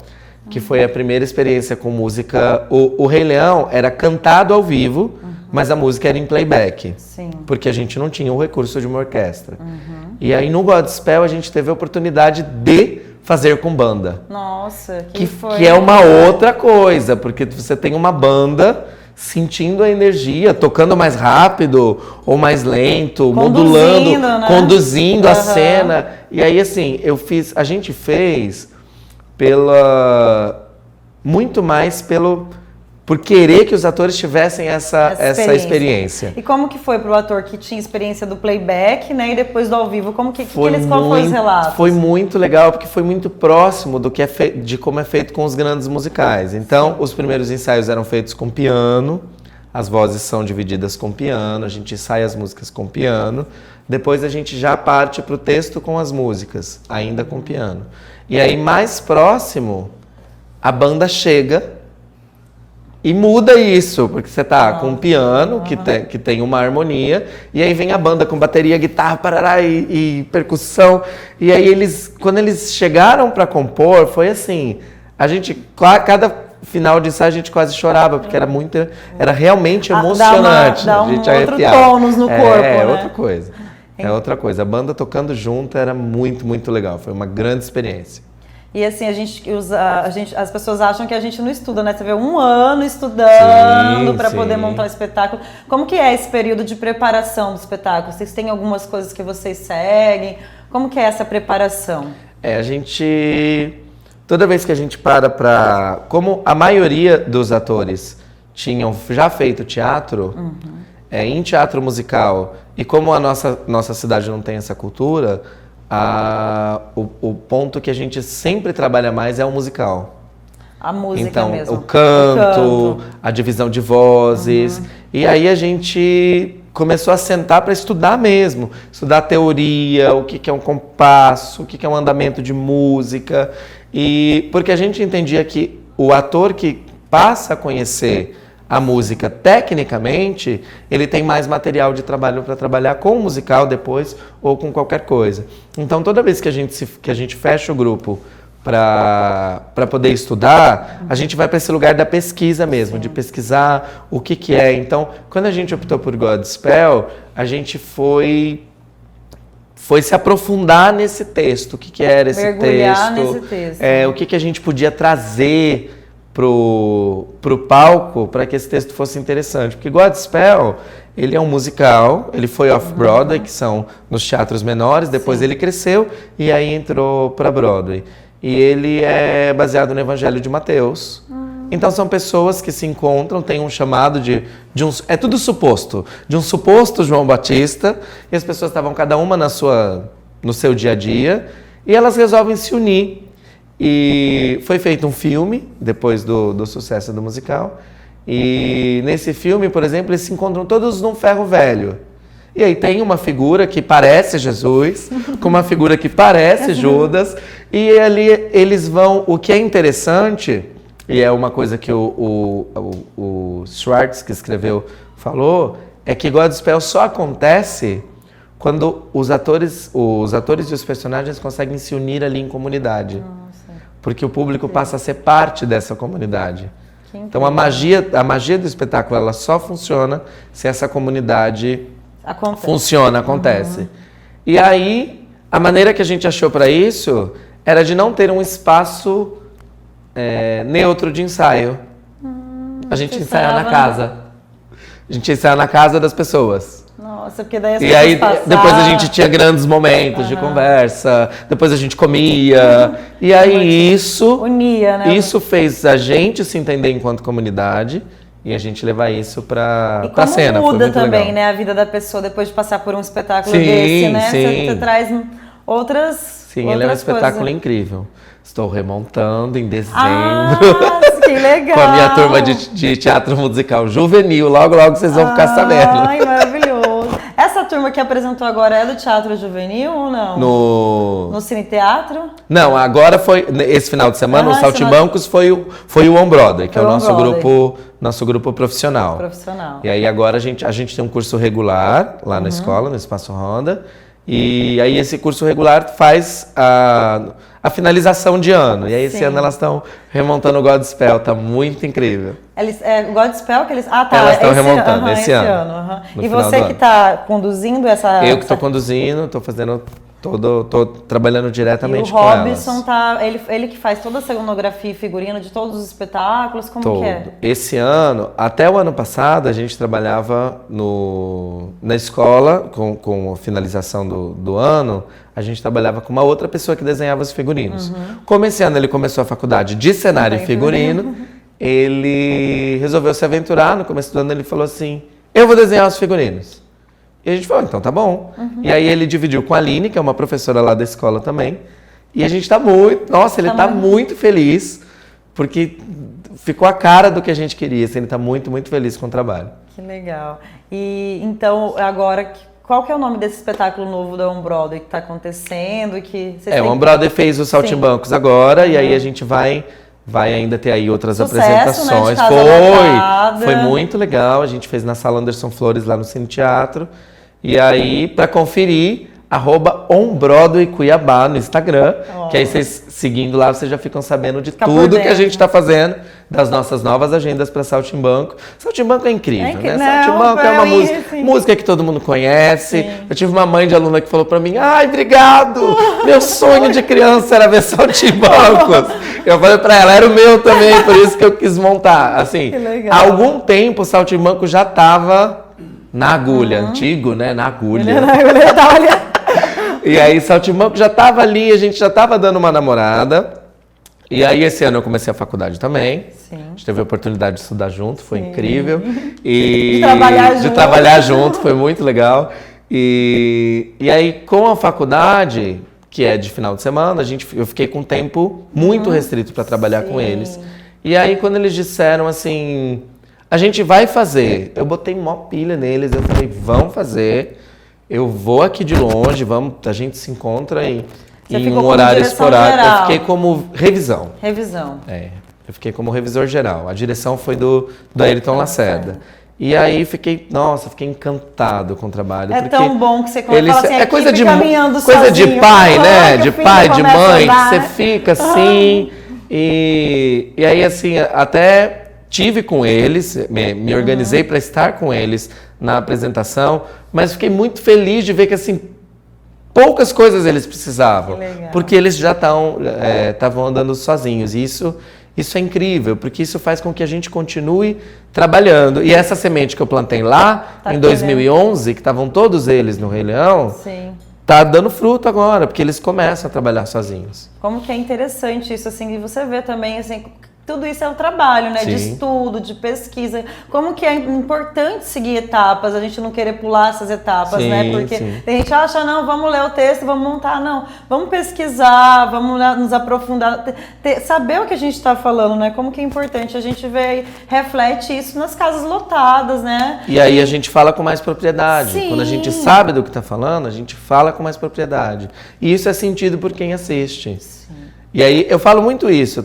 Speaker 2: que foi a primeira experiência com música. O Rei Leão era cantado ao vivo, mas a música era em playback, porque a gente não tinha o recurso de uma orquestra. E aí no Godspell a gente teve a oportunidade de fazer com banda.
Speaker 1: Nossa,
Speaker 2: que é uma outra coisa, porque você tem uma banda sentindo a energia, tocando mais rápido ou mais lento, modulando,
Speaker 1: né?
Speaker 2: conduzindo a cena. E aí, assim, a gente fez muito mais por querer que os atores tivessem essa experiência.
Speaker 1: E como que foi para o ator que tinha experiência do playback, né, e depois do ao vivo? Qual foi os relatos? Foi
Speaker 2: muito legal, porque foi muito próximo de como é feito com os grandes musicais. Então, os primeiros ensaios eram feitos com piano, as vozes são divididas com piano, a gente ensaia as músicas com piano, depois a gente já parte para o texto com as músicas, ainda com piano. E aí, mais próximo, a banda chega e muda isso, porque você tá com um piano que tem uma harmonia, e aí vem a banda com bateria, guitarra, parará e percussão. E aí quando eles chegaram para compor, foi assim, cada final de ensaio a gente quase chorava, porque era realmente emocionante.
Speaker 1: Dá
Speaker 2: a gente
Speaker 1: outro tônus no corpo, né?
Speaker 2: Outra coisa. É outra coisa. A banda tocando junto era muito, muito legal. Foi uma grande experiência.
Speaker 1: E assim, as pessoas acham que a gente não estuda, né? Você vê um ano estudando para poder montar o espetáculo. Como que é esse período de preparação do espetáculo? Vocês têm algumas coisas que vocês seguem? Como que é essa preparação?
Speaker 2: Toda vez que a gente como a maioria dos atores tinham já feito teatro, em teatro musical, e como a nossa cidade não tem essa cultura, o ponto que a gente sempre trabalha mais é o musical.
Speaker 1: A música
Speaker 2: então,
Speaker 1: mesmo.
Speaker 2: O canto, a divisão de vozes. E aí a gente começou a sentar para estudar mesmo. Estudar a teoria, o que é um compasso, o que é um andamento de música. E porque a gente entendia que o ator que passa a conhecer a música tecnicamente, ele tem mais material de trabalho para trabalhar com o musical depois ou com qualquer coisa. Então, toda vez que a gente fecha o grupo para poder estudar, a gente vai para esse lugar da pesquisa mesmo, de pesquisar o que é. Então, quando a gente optou por Godspell, a gente foi se aprofundar nesse texto, o que era esse
Speaker 1: mergulhar
Speaker 2: texto,
Speaker 1: nesse texto.
Speaker 2: O que a gente podia trazer pro palco para que esse texto fosse interessante. Porque Godspell Ele é um musical, ele foi off-Broadway, que são nos teatros menores, depois ele cresceu e aí entrou para Broadway. E ele é baseado no Evangelho de Mateus. Então são pessoas que se encontram, tem um chamado é tudo suposto, de um suposto João Batista, e as pessoas estavam cada uma no seu dia a dia, e elas resolvem se unir. E foi feito um filme, depois do sucesso do musical, e nesse filme, por exemplo, eles se encontram todos num ferro velho. E aí tem uma figura que parece Jesus, com uma figura que parece Judas, e ali eles vão... O que é interessante, e é uma coisa que o Schwartz, que escreveu, falou, é que Godspell só acontece quando os atores e os personagens conseguem se unir ali em comunidade. Nossa. Porque o público passa a ser parte dessa comunidade. Então a magia do espetáculo ela só funciona se essa comunidade acontece. E aí, a maneira que a gente achou para isso era de não ter um espaço neutro de ensaio. A gente ensaia na casa. A gente ensaia na casa das pessoas.
Speaker 1: Nossa, porque daí as
Speaker 2: E aí, depois a gente tinha grandes momentos de conversa, depois a gente comia, e aí isso
Speaker 1: unia, né?
Speaker 2: Isso fez a gente se entender enquanto comunidade e a gente levar isso pra cena.
Speaker 1: E muda também,
Speaker 2: legal.
Speaker 1: né, a vida da pessoa depois de passar por um espetáculo
Speaker 2: sim,
Speaker 1: desse, né?
Speaker 2: Sim.
Speaker 1: Você traz outras
Speaker 2: Sim,
Speaker 1: outras
Speaker 2: ele é um espetáculo
Speaker 1: coisas.
Speaker 2: Incrível. Estou remontando em dezembro.
Speaker 1: Que legal!
Speaker 2: Com a minha turma de teatro musical juvenil. Logo, logo vocês vão ficar sabendo.
Speaker 1: Ai, maravilhoso. Essa turma que apresentou agora é do Teatro Juvenil ou não? No Cine Teatro?
Speaker 2: Não, agora foi, esse final de semana, o Saltimbancos foi o On Broadway, que é o nosso grupo profissional. E aí agora a gente tem um curso regular lá na escola, no Espaço Honda. E aí esse curso regular faz a finalização de ano. E aí esse ano elas estão remontando o Godspell, tá muito incrível.
Speaker 1: O Godspell que eles... Ah, tá.
Speaker 2: Elas estão remontando esse ano.
Speaker 1: E você que está conduzindo essa...
Speaker 2: Eu que estou conduzindo, estou fazendo... Tô trabalhando diretamente com elas.
Speaker 1: E o Robson ele que faz toda a cenografia e figurino de todos os espetáculos, como que é?
Speaker 2: Esse ano, até o ano passado, a gente trabalhava na escola, com a finalização do ano, a gente trabalhava com uma outra pessoa que desenhava os figurinos. Como esse ano ele começou a faculdade de cenário e figurino, ele resolveu se aventurar. No começo do ano ele falou assim, eu vou desenhar os figurinos. E a gente falou, então tá bom. E aí ele dividiu com a Aline, que é uma professora lá da escola também. E a gente tá ele tá muito feliz, porque ficou a cara do que a gente queria. Assim, ele tá muito, muito feliz com o trabalho.
Speaker 1: Que legal. E então, agora, qual que é o nome desse espetáculo novo da On Broadway que tá acontecendo?
Speaker 2: O On Broadway fez o Saltimbancos agora, e aí a gente vai ainda ter aí outras apresentações.
Speaker 1: Né,
Speaker 2: foi muito legal. A gente fez na Sala Anderson Flores, lá no Cine Teatro. E aí, para conferir, @OnBroadway Cuiabá no Instagram, que aí vocês seguindo lá, vocês já ficam sabendo de tudo que a gente está fazendo, das nossas novas agendas para Saltimbanco. Saltimbanco é incrível, né? Saltimbanco é uma música que todo mundo conhece. Sim. Eu tive uma mãe de aluna que falou para mim, ai, obrigado! Meu sonho de criança era ver Saltimbancos. Eu falei para ela, era o meu também, por isso que eu quis montar. Assim, há algum tempo o Saltimbanco já estava na agulha, antigo, né? Na agulha. E aí Saltimbanco já estava ali, a gente já estava dando uma namorada. E aí esse ano eu comecei a faculdade também. Sim. A gente teve a oportunidade de estudar junto, foi incrível. E de trabalhar junto, foi muito legal. E aí com a faculdade, que é de final de semana, eu fiquei com tempo muito restrito para trabalhar com eles. E aí quando eles disseram assim, a gente vai fazer, eu botei mó pilha neles, eu falei, vamos fazer. Eu vou aqui de longe, a gente se encontra em um horário esporádico. Eu fiquei como revisão. Eu fiquei como revisor geral. A direção foi do Ayrton Lacerda. E aí fiquei encantado com o trabalho.
Speaker 1: É tão bom que você fala assim,
Speaker 2: é coisa de pai, né? De pai, de mãe, que você fica assim. E aí assim, até tive com eles, me organizei para estar com eles na apresentação, mas fiquei muito feliz de ver que assim poucas coisas eles precisavam, porque eles já estavam andando sozinhos. E Isso é incrível, porque isso faz com que a gente continue trabalhando. E essa semente que eu plantei lá, em 2011, que estavam todos eles no Rei Leão,
Speaker 1: Sim.
Speaker 2: tá dando fruto agora, porque eles começam a trabalhar sozinhos.
Speaker 1: Como que é interessante isso, assim, e você vê também, assim, tudo isso é um trabalho, né? De
Speaker 2: Sim.
Speaker 1: estudo, de pesquisa. Como que é importante seguir etapas, a gente não querer pular essas etapas,
Speaker 2: Sim,
Speaker 1: né? Porque
Speaker 2: sim.
Speaker 1: tem gente que acha, não, vamos ler o texto, vamos montar. Não, vamos pesquisar, vamos nos aprofundar, saber o que a gente está falando, né? Como que é importante. A gente vê, reflete isso nas casas lotadas, né?
Speaker 2: E aí a gente fala com mais propriedade.
Speaker 1: Sim.
Speaker 2: Quando a gente sabe do que está falando, a gente fala com mais propriedade. E isso é sentido por quem assiste.
Speaker 1: Sim.
Speaker 2: E aí eu falo muito isso.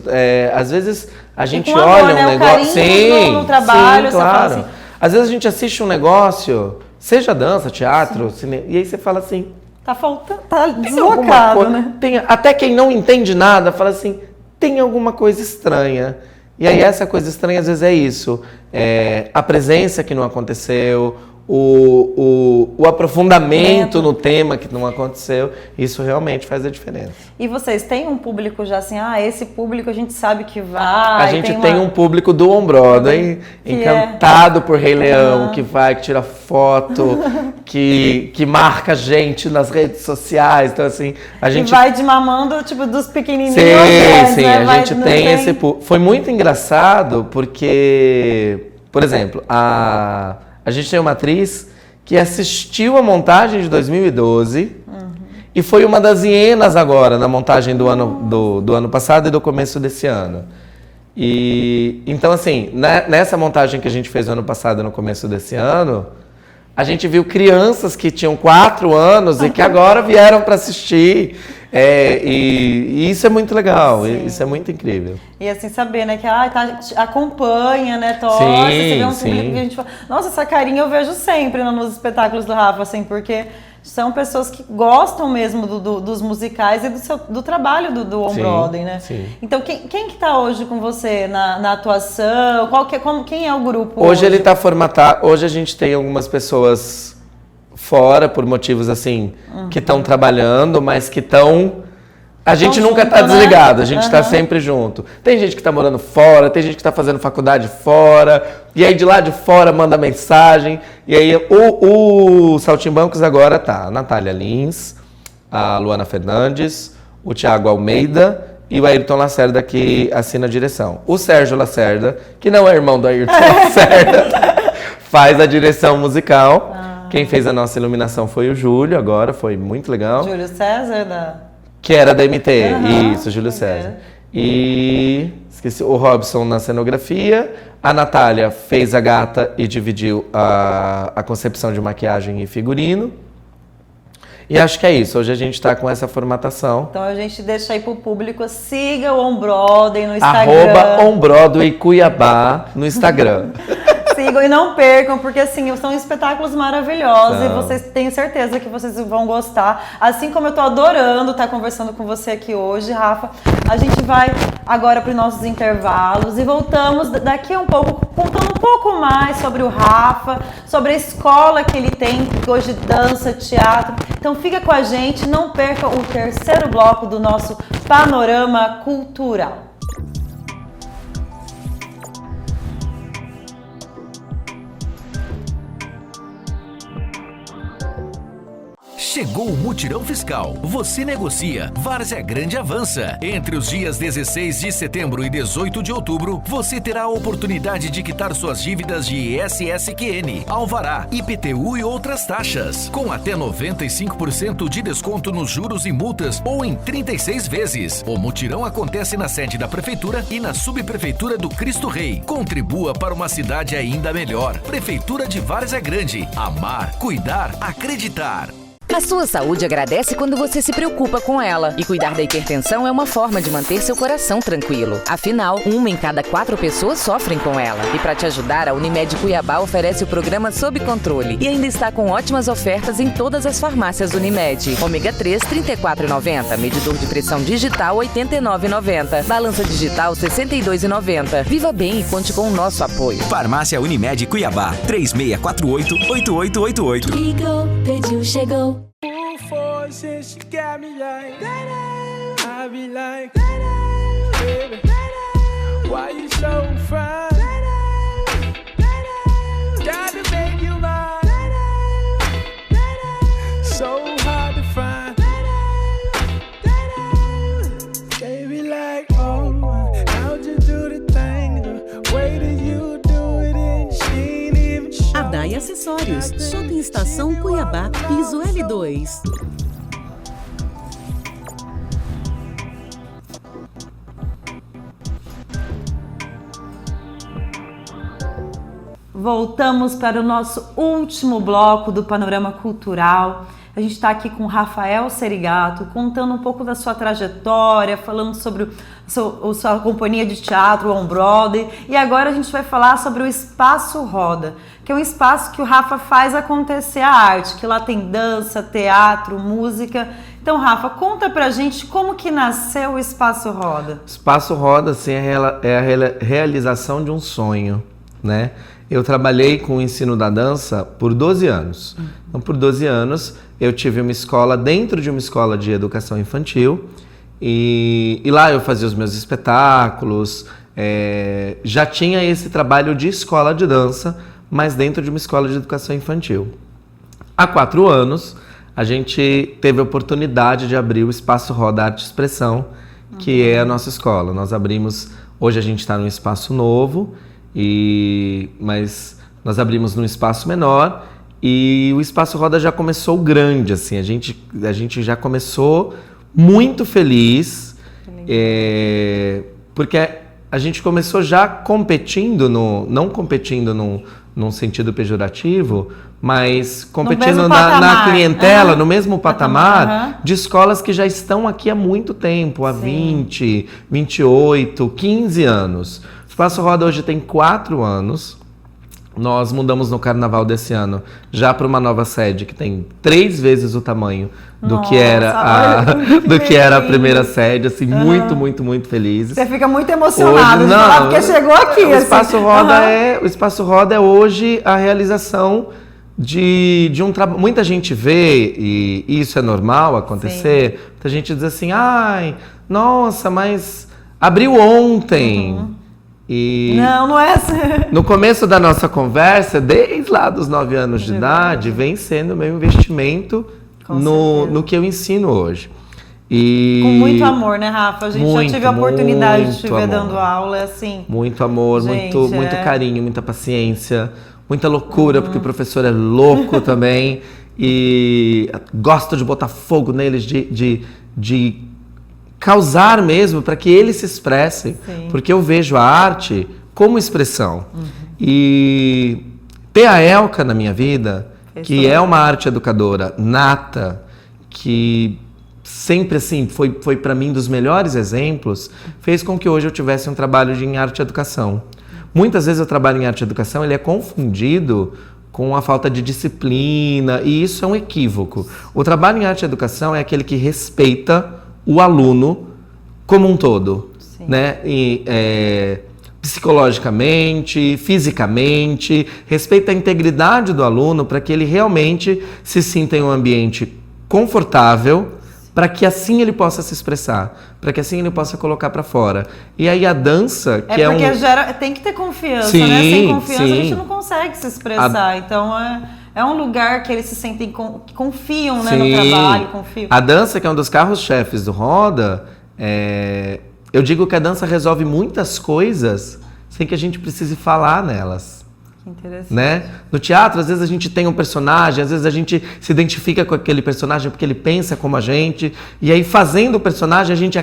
Speaker 2: Às vezes a gente
Speaker 1: com
Speaker 2: olha
Speaker 1: amor, né?
Speaker 2: um negócio.
Speaker 1: O carinho no trabalho,
Speaker 2: sim,
Speaker 1: você fala
Speaker 2: claro.
Speaker 1: assim.
Speaker 2: Às vezes a gente assiste um negócio, seja dança, teatro, cinema, e aí você fala assim.
Speaker 1: Tá faltando, tá
Speaker 2: Tem alguma
Speaker 1: deslocado,
Speaker 2: coisa-
Speaker 1: né?
Speaker 2: até quem não entende nada fala assim, tem alguma coisa estranha. E aí essa coisa estranha às vezes é isso. A presença que não aconteceu, o aprofundamento no tema que não aconteceu, isso realmente faz a diferença.
Speaker 1: E vocês têm um público já assim, esse público a gente sabe que vai.
Speaker 2: A gente tem um público do On Broadway, encantado por Rei Leão, que vai, que tira foto, que marca a gente nas redes sociais. Então, assim, a gente.
Speaker 1: E vai de mamando, tipo, dos pequenininhos.
Speaker 2: Sim,
Speaker 1: né?
Speaker 2: a gente tem esse público. Foi muito engraçado porque, por exemplo, a gente tem uma atriz que assistiu a montagem de 2012 e foi uma das hienas agora na montagem do ano passado e do começo desse ano. E então, assim, nessa montagem que a gente fez no ano passado e no começo desse ano, a gente viu crianças que tinham 4 anos e que agora vieram para assistir. E isso é muito legal, isso é muito incrível.
Speaker 1: E assim, saber, né, que acompanha, né, torce,
Speaker 2: Sim,
Speaker 1: você vê um
Speaker 2: sim.
Speaker 1: público que a gente fala, nossa, essa carinha eu vejo sempre nos espetáculos do Rafa, assim, porque são pessoas que gostam mesmo dos musicais e do trabalho do On
Speaker 2: Sim,
Speaker 1: Broadway, né?
Speaker 2: sim.
Speaker 1: Então, quem que tá hoje com você na atuação? Quem é o grupo
Speaker 2: Hoje ele está formatado, hoje a gente tem algumas pessoas fora por motivos assim, que estão trabalhando, mas que estão... A gente nunca está desligado, a gente está sempre junto. Tem gente que está morando fora, tem gente que está fazendo faculdade fora, e aí de lá de fora manda mensagem. E aí o Saltimbancos agora tá a Natália Lins, a Luana Fernandes, o Thiago Almeida e o Ayrton Lacerda, que assina a direção. O Sérgio Lacerda, que não é irmão do Ayrton Lacerda, faz a direção musical. Quem fez a nossa iluminação foi o Júlio agora, foi muito legal.
Speaker 1: Júlio César
Speaker 2: Que era da MT, isso, Júlio César. E esqueci, o Robson na cenografia, a Natália fez a gata e dividiu a concepção de maquiagem e figurino. E acho que é isso, hoje a gente está com essa formatação.
Speaker 1: Então a gente deixa aí pro público, siga o On Broadway no Instagram.
Speaker 2: @OnBroadway Cuiabá no Instagram.
Speaker 1: Sigam e não percam, porque assim, são espetáculos maravilhosos e vocês tenho certeza que vocês vão gostar. Assim como eu tô adorando estar conversando com você aqui hoje, Rafa. A gente vai agora para os nossos intervalos e voltamos daqui a um pouco, contando um pouco mais sobre o Rafa, sobre a escola que ele tem, que hoje dança, teatro. Então fica com a gente, não perca o terceiro bloco do nosso Panorama Cultural.
Speaker 5: Chegou o Mutirão Fiscal. Você negocia, Várzea Grande avança. Entre os dias 16 de setembro e 18 de outubro, você terá a oportunidade de quitar suas dívidas de ISSQN, Alvará, IPTU e outras taxas, com até 95% de desconto nos juros e multas ou em 36 vezes. O mutirão acontece na sede da Prefeitura e na Subprefeitura do Cristo Rei. Contribua para uma cidade ainda melhor. Prefeitura de Várzea Grande. Amar, cuidar, acreditar.
Speaker 6: A sua saúde agradece quando você se preocupa com ela. E cuidar da hipertensão é uma forma de manter seu coração tranquilo. Afinal, 1 em cada 4 pessoas sofrem com ela. E para te ajudar, a Unimed Cuiabá oferece o programa Sob Controle. E ainda está com ótimas ofertas em todas as farmácias Unimed. Ômega 3, R$ 34,90. Medidor de pressão digital, R$ 89,90. Balança digital, R$ 62,90. Viva bem e conte com o nosso apoio.
Speaker 7: Farmácia Unimed Cuiabá, 3648-8888.
Speaker 8: Ligou, pediu, chegou.
Speaker 9: Since you got me like, I be like, baby. Why you so fine? Gotta make you mine. So hard to find. Baby, like, oh, how'd you do the thing? The way that you do it, and she ain't even show.
Speaker 10: Adai Acessórios, Shopping Estação Cuiabá, piso L2.
Speaker 1: Voltamos para o nosso último bloco do Panorama Cultural. A gente está aqui com o Rafael Cerigato, contando um pouco da sua trajetória, falando sobre sua companhia de teatro, On Broadway. E agora a gente vai falar sobre o Espaço Roda, que é um espaço que o Rafa faz acontecer a arte, que lá tem dança, teatro, música. Então, Rafa, conta pra gente como que nasceu o Espaço Roda.
Speaker 2: Espaço Roda, assim, é a realização de um sonho, né? Eu trabalhei com o ensino da dança por 12 anos. Então, por 12 anos, eu tive uma escola dentro de uma escola de educação infantil e lá eu fazia os meus espetáculos, já tinha esse trabalho de escola de dança, mas dentro de uma escola de educação infantil. Há 4 anos, a gente teve a oportunidade de abrir o Espaço Roda Arte e Expressão, que é a nossa escola. Nós abrimos, hoje a gente está num espaço novo, mas nós abrimos num espaço menor e o Espaço Roda já começou grande, assim, a gente já começou muito feliz, porque a gente começou já competindo, não competindo num sentido pejorativo, mas competindo na clientela, no mesmo patamar de escolas que já estão aqui há muito tempo, há 20, 28, 15 anos. O Espaço Roda hoje tem 4 anos. Nós mudamos no carnaval desse ano já para uma nova sede que tem 3 vezes o tamanho do que era a primeira sede, assim, muito felizes.
Speaker 1: Você fica muito emocionado de falar porque chegou aqui.
Speaker 2: O Espaço Roda é hoje a realização de um trabalho. Muita gente vê, e isso é normal acontecer, muita gente diz assim, ai, nossa, mas abriu ontem. E
Speaker 1: não é assim.
Speaker 2: No começo da nossa conversa, desde lá dos 9 anos de idade, vem sendo o meu investimento no que eu ensino hoje. E
Speaker 1: com muito amor, né, Rafa? A gente já tive a oportunidade de te ver dando aula, assim.
Speaker 2: Muito amor, muito carinho, muita paciência, muita loucura, porque o professor é louco também. E gosto de botar fogo neles, de causar mesmo para que eles se expressem, porque eu vejo a arte como expressão. E ter a Elka na minha vida, que é uma arte educadora nata, que sempre assim foi para mim dos melhores exemplos, fez com que hoje eu tivesse um trabalho em arte e educação. Muitas vezes o trabalho em arte e educação ele é confundido com a falta de disciplina, e isso é um equívoco. O trabalho em arte e educação é aquele que respeita o aluno como um todo, né? Psicologicamente, fisicamente, respeita a integridade do aluno para que ele realmente se sinta em um ambiente confortável, para que assim ele possa se expressar, para que assim ele possa colocar para fora. E aí a dança, que
Speaker 1: porque tem que ter confiança, né? Sem confiança a gente não consegue se expressar. Então é um lugar que eles se sentem, que confiam, né, no trabalho. Confiam.
Speaker 2: A dança, que é um dos carros-chefes do Roda, eu digo que a dança resolve muitas coisas sem que a gente precise falar nelas.
Speaker 1: Que interessante.
Speaker 2: Né? No teatro, às vezes a gente tem um personagem, às vezes a gente se identifica com aquele personagem porque ele pensa como a gente, e aí fazendo o personagem a gente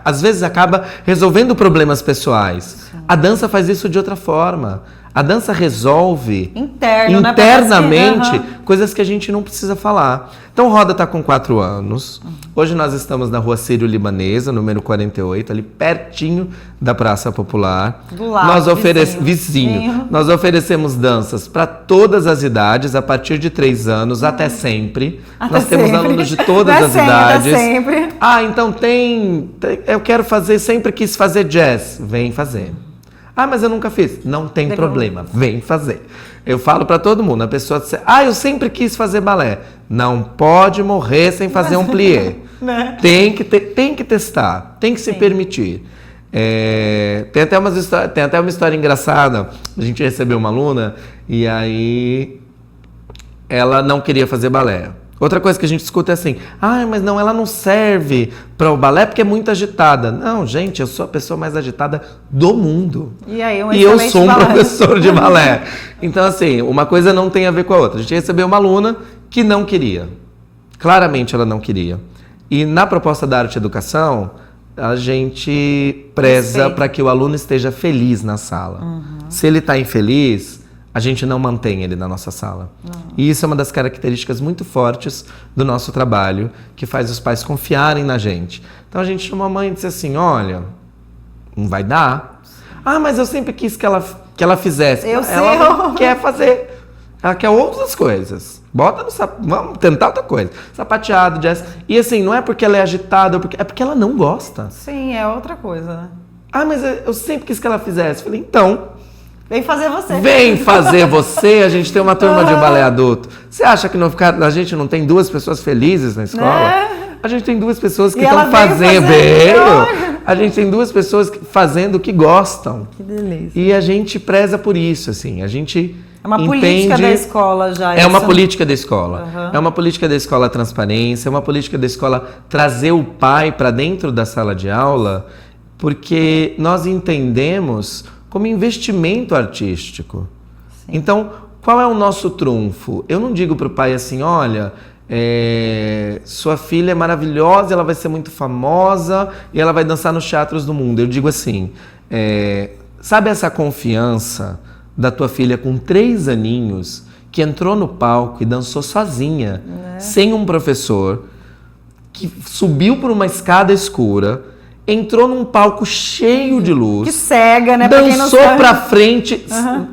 Speaker 2: às vezes acaba resolvendo problemas pessoais. A dança faz isso de outra forma. A dança resolve internamente coisas que a gente não precisa falar. Então, Roda está com 4 anos. Hoje nós estamos na Rua Sírio-Libanesa, número 48, ali pertinho da Praça Popular.
Speaker 1: Do lado,
Speaker 2: vizinho. Nós oferecemos danças para todas as idades, a partir de 3 anos até sempre. Nós temos alunos de todas as idades.
Speaker 1: Sempre.
Speaker 2: Ah, então eu quero fazer, sempre quis fazer jazz. Vem fazer. Ah, mas eu nunca fiz. Não tem problema, vem fazer. Eu falo para todo mundo, a pessoa diz, eu sempre quis fazer balé. Não pode morrer sem fazer um plié. Né? Tem que testar, tem que se permitir. Tem até uma história engraçada. A gente recebeu uma aluna e aí ela não queria fazer balé. Outra coisa que a gente escuta é assim, mas não, ela não serve para o balé porque é muito agitada. Não, gente, eu sou a pessoa mais agitada do mundo.
Speaker 1: E aí,
Speaker 2: e eu sou um professor de balé. Então, assim, uma coisa não tem a ver com a outra. A gente recebeu uma aluna que não queria. Claramente ela não queria. E na proposta da arte e educação, a gente preza para que o aluno esteja feliz na sala. Se ele está infeliz, a gente não mantém ele na nossa sala. E isso é uma das características muito fortes do nosso trabalho, que faz os pais confiarem na gente. Então a gente chamou a mãe e disse assim, olha, não vai dar. Mas eu sempre quis que ela fizesse. Ela não quer fazer. Ela quer outras coisas. Vamos tentar outra coisa. Sapateado, jazz. E assim, não é porque ela é agitada, é porque ela não gosta.
Speaker 1: Sim, é outra coisa, né?
Speaker 2: Mas eu sempre quis que ela fizesse. Falei, então...
Speaker 1: Vem fazer você.
Speaker 2: Vem fazer você. A gente tem uma turma de balé adulto. Você acha que a gente não tem 2 pessoas felizes na escola? A gente tem 2 pessoas que estão fazendo. A gente tem 2 pessoas fazendo o que gostam.
Speaker 1: Que delícia.
Speaker 2: E a gente preza por isso, assim. A gente
Speaker 1: é uma política da escola já.
Speaker 2: É uma política da escola. É uma política da escola a transparência, é uma política da escola trazer o pai para dentro da sala de aula, porque nós entendemos como investimento artístico. Sim. Então, qual é o nosso trunfo? Eu não digo para o pai assim, olha, sua filha é maravilhosa, ela vai ser muito famosa e ela vai dançar nos teatros do mundo. Eu digo assim, sabe essa confiança da tua filha com 3 aninhos, que entrou no palco e dançou sozinha, sem um professor, que subiu por uma escada escura, entrou num palco cheio de luz.
Speaker 1: Que cega, né?
Speaker 2: Dançou pra frente,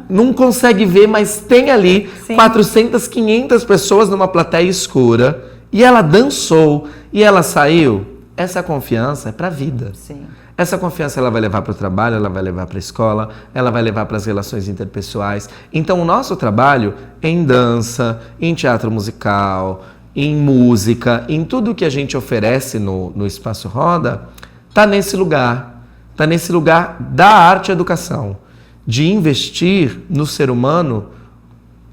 Speaker 2: não consegue ver, mas tem ali 400, 500 pessoas numa plateia escura. E ela dançou e ela saiu. Essa confiança é pra vida.
Speaker 1: Sim.
Speaker 2: Essa confiança ela vai levar para o trabalho, ela vai levar para a escola, ela vai levar para as relações interpessoais. Então o nosso trabalho em dança, em teatro musical, em música, em tudo que a gente oferece no Espaço Roda, está nesse lugar da arte e educação, de investir no ser humano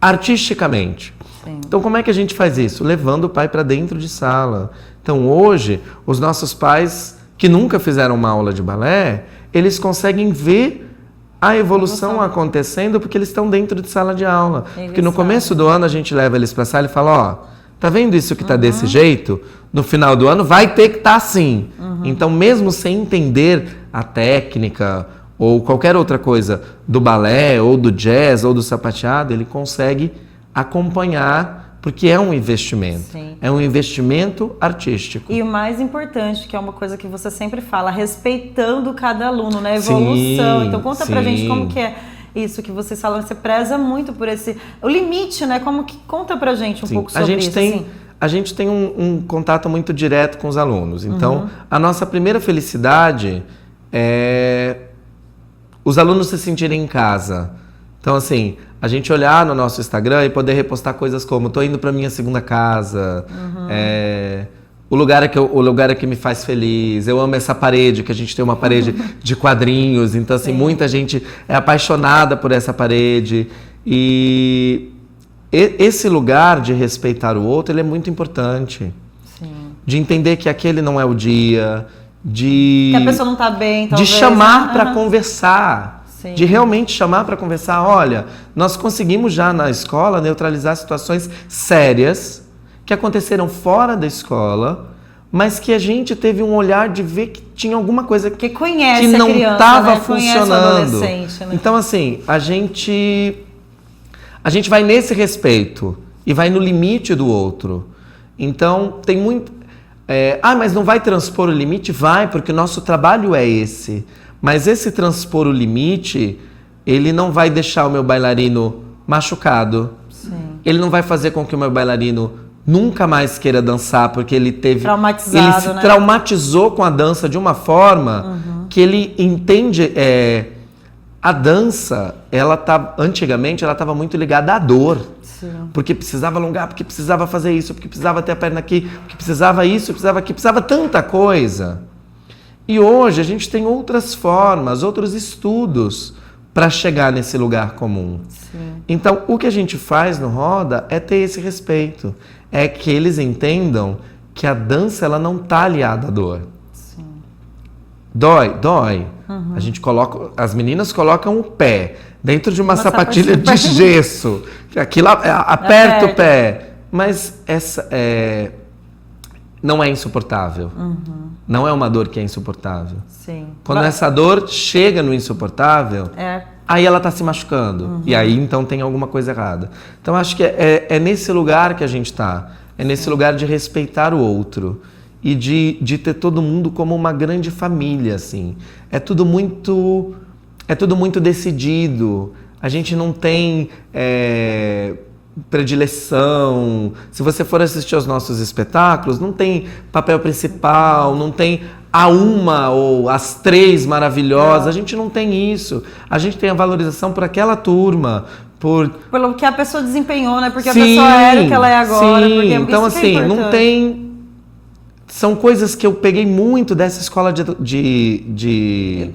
Speaker 2: artisticamente. Sim. Então como é que a gente faz isso? Levando o pai para dentro de sala. Então hoje, os nossos pais que nunca fizeram uma aula de balé, eles conseguem ver a evolução acontecendo porque eles estão dentro de sala de aula. Porque no começo do ano a gente leva eles para a sala e fala, tá vendo isso que tá desse jeito? No final do ano vai ter que estar assim. Então, mesmo sem entender a técnica ou qualquer outra coisa do balé, ou do jazz, ou do sapateado, ele consegue acompanhar, porque é um investimento. Sim. É um investimento artístico.
Speaker 1: E o mais importante, que é uma coisa que você sempre fala, respeitando cada aluno, né? Evolução. Então, conta pra gente como que é isso que vocês falam, você preza muito por o limite, né? Conta pra gente um pouco sobre isso.
Speaker 2: A gente tem um contato muito direto com os alunos. Então, a nossa primeira felicidade é os alunos se sentirem em casa. Então, assim, a gente olhar no nosso Instagram e poder repostar coisas como tô indo pra minha segunda casa, o lugar é que me faz feliz, eu amo essa parede, que a gente tem uma parede de quadrinhos, então assim, muita gente é apaixonada por essa parede. E esse lugar de respeitar o outro, ele é muito importante. Sim. De entender que aquele não é o dia, que
Speaker 1: a pessoa não tá bem, talvez.
Speaker 2: De chamar para conversar. Sim. De realmente chamar para conversar. Olha, nós conseguimos já na escola neutralizar situações sérias que aconteceram fora da escola, mas que a gente teve um olhar de ver que tinha alguma coisa que não estava funcionando. Né? Então, assim, a gente vai nesse respeito e vai no limite do outro. Então, tem muito... mas não vai transpor o limite? Vai, porque o nosso trabalho é esse. Mas esse transpor o limite, ele não vai deixar o meu bailarino machucado. Sim. Ele não vai fazer com que o meu bailarino nunca mais queira dançar, porque ele se traumatizou com a dança de uma forma que ele entende... A dança, antigamente, ela estava muito ligada à dor. Sim. Porque precisava alongar, porque precisava fazer isso, porque precisava ter a perna aqui, porque precisava isso, precisava aqui, precisava tanta coisa. E hoje a gente tem outras formas, outros estudos para chegar nesse lugar comum.
Speaker 1: Sim.
Speaker 2: Então, o que a gente faz no Roda é ter esse respeito. É que eles entendam que a dança ela não está aliada à dor.
Speaker 1: Sim.
Speaker 2: Dói. A gente coloca, as meninas colocam o pé dentro de uma sapatilha de gesso. Aquilo aperta o pé. Mas essa não é insuportável. Não é uma dor que é insuportável.
Speaker 1: Sim.
Speaker 2: Quando essa dor chega no insuportável, aí ela está se machucando. E aí, então, tem alguma coisa errada. Então, acho que é nesse lugar que a gente está. É nesse lugar de respeitar o outro. E de ter todo mundo como uma grande família, assim. É tudo muito decidido. A gente não tem predileção. Se você for assistir aos nossos espetáculos, não tem papel principal, não tem a uma ou as três maravilhosas. A gente não tem isso. A gente tem a valorização por aquela turma,
Speaker 1: pelo que a pessoa desempenhou, né? Porque a pessoa era o que ela é agora.
Speaker 2: Sim,
Speaker 1: porque
Speaker 2: então
Speaker 1: isso
Speaker 2: assim,
Speaker 1: que é
Speaker 2: não
Speaker 1: importante.
Speaker 2: tem... São coisas que eu peguei muito dessa escola de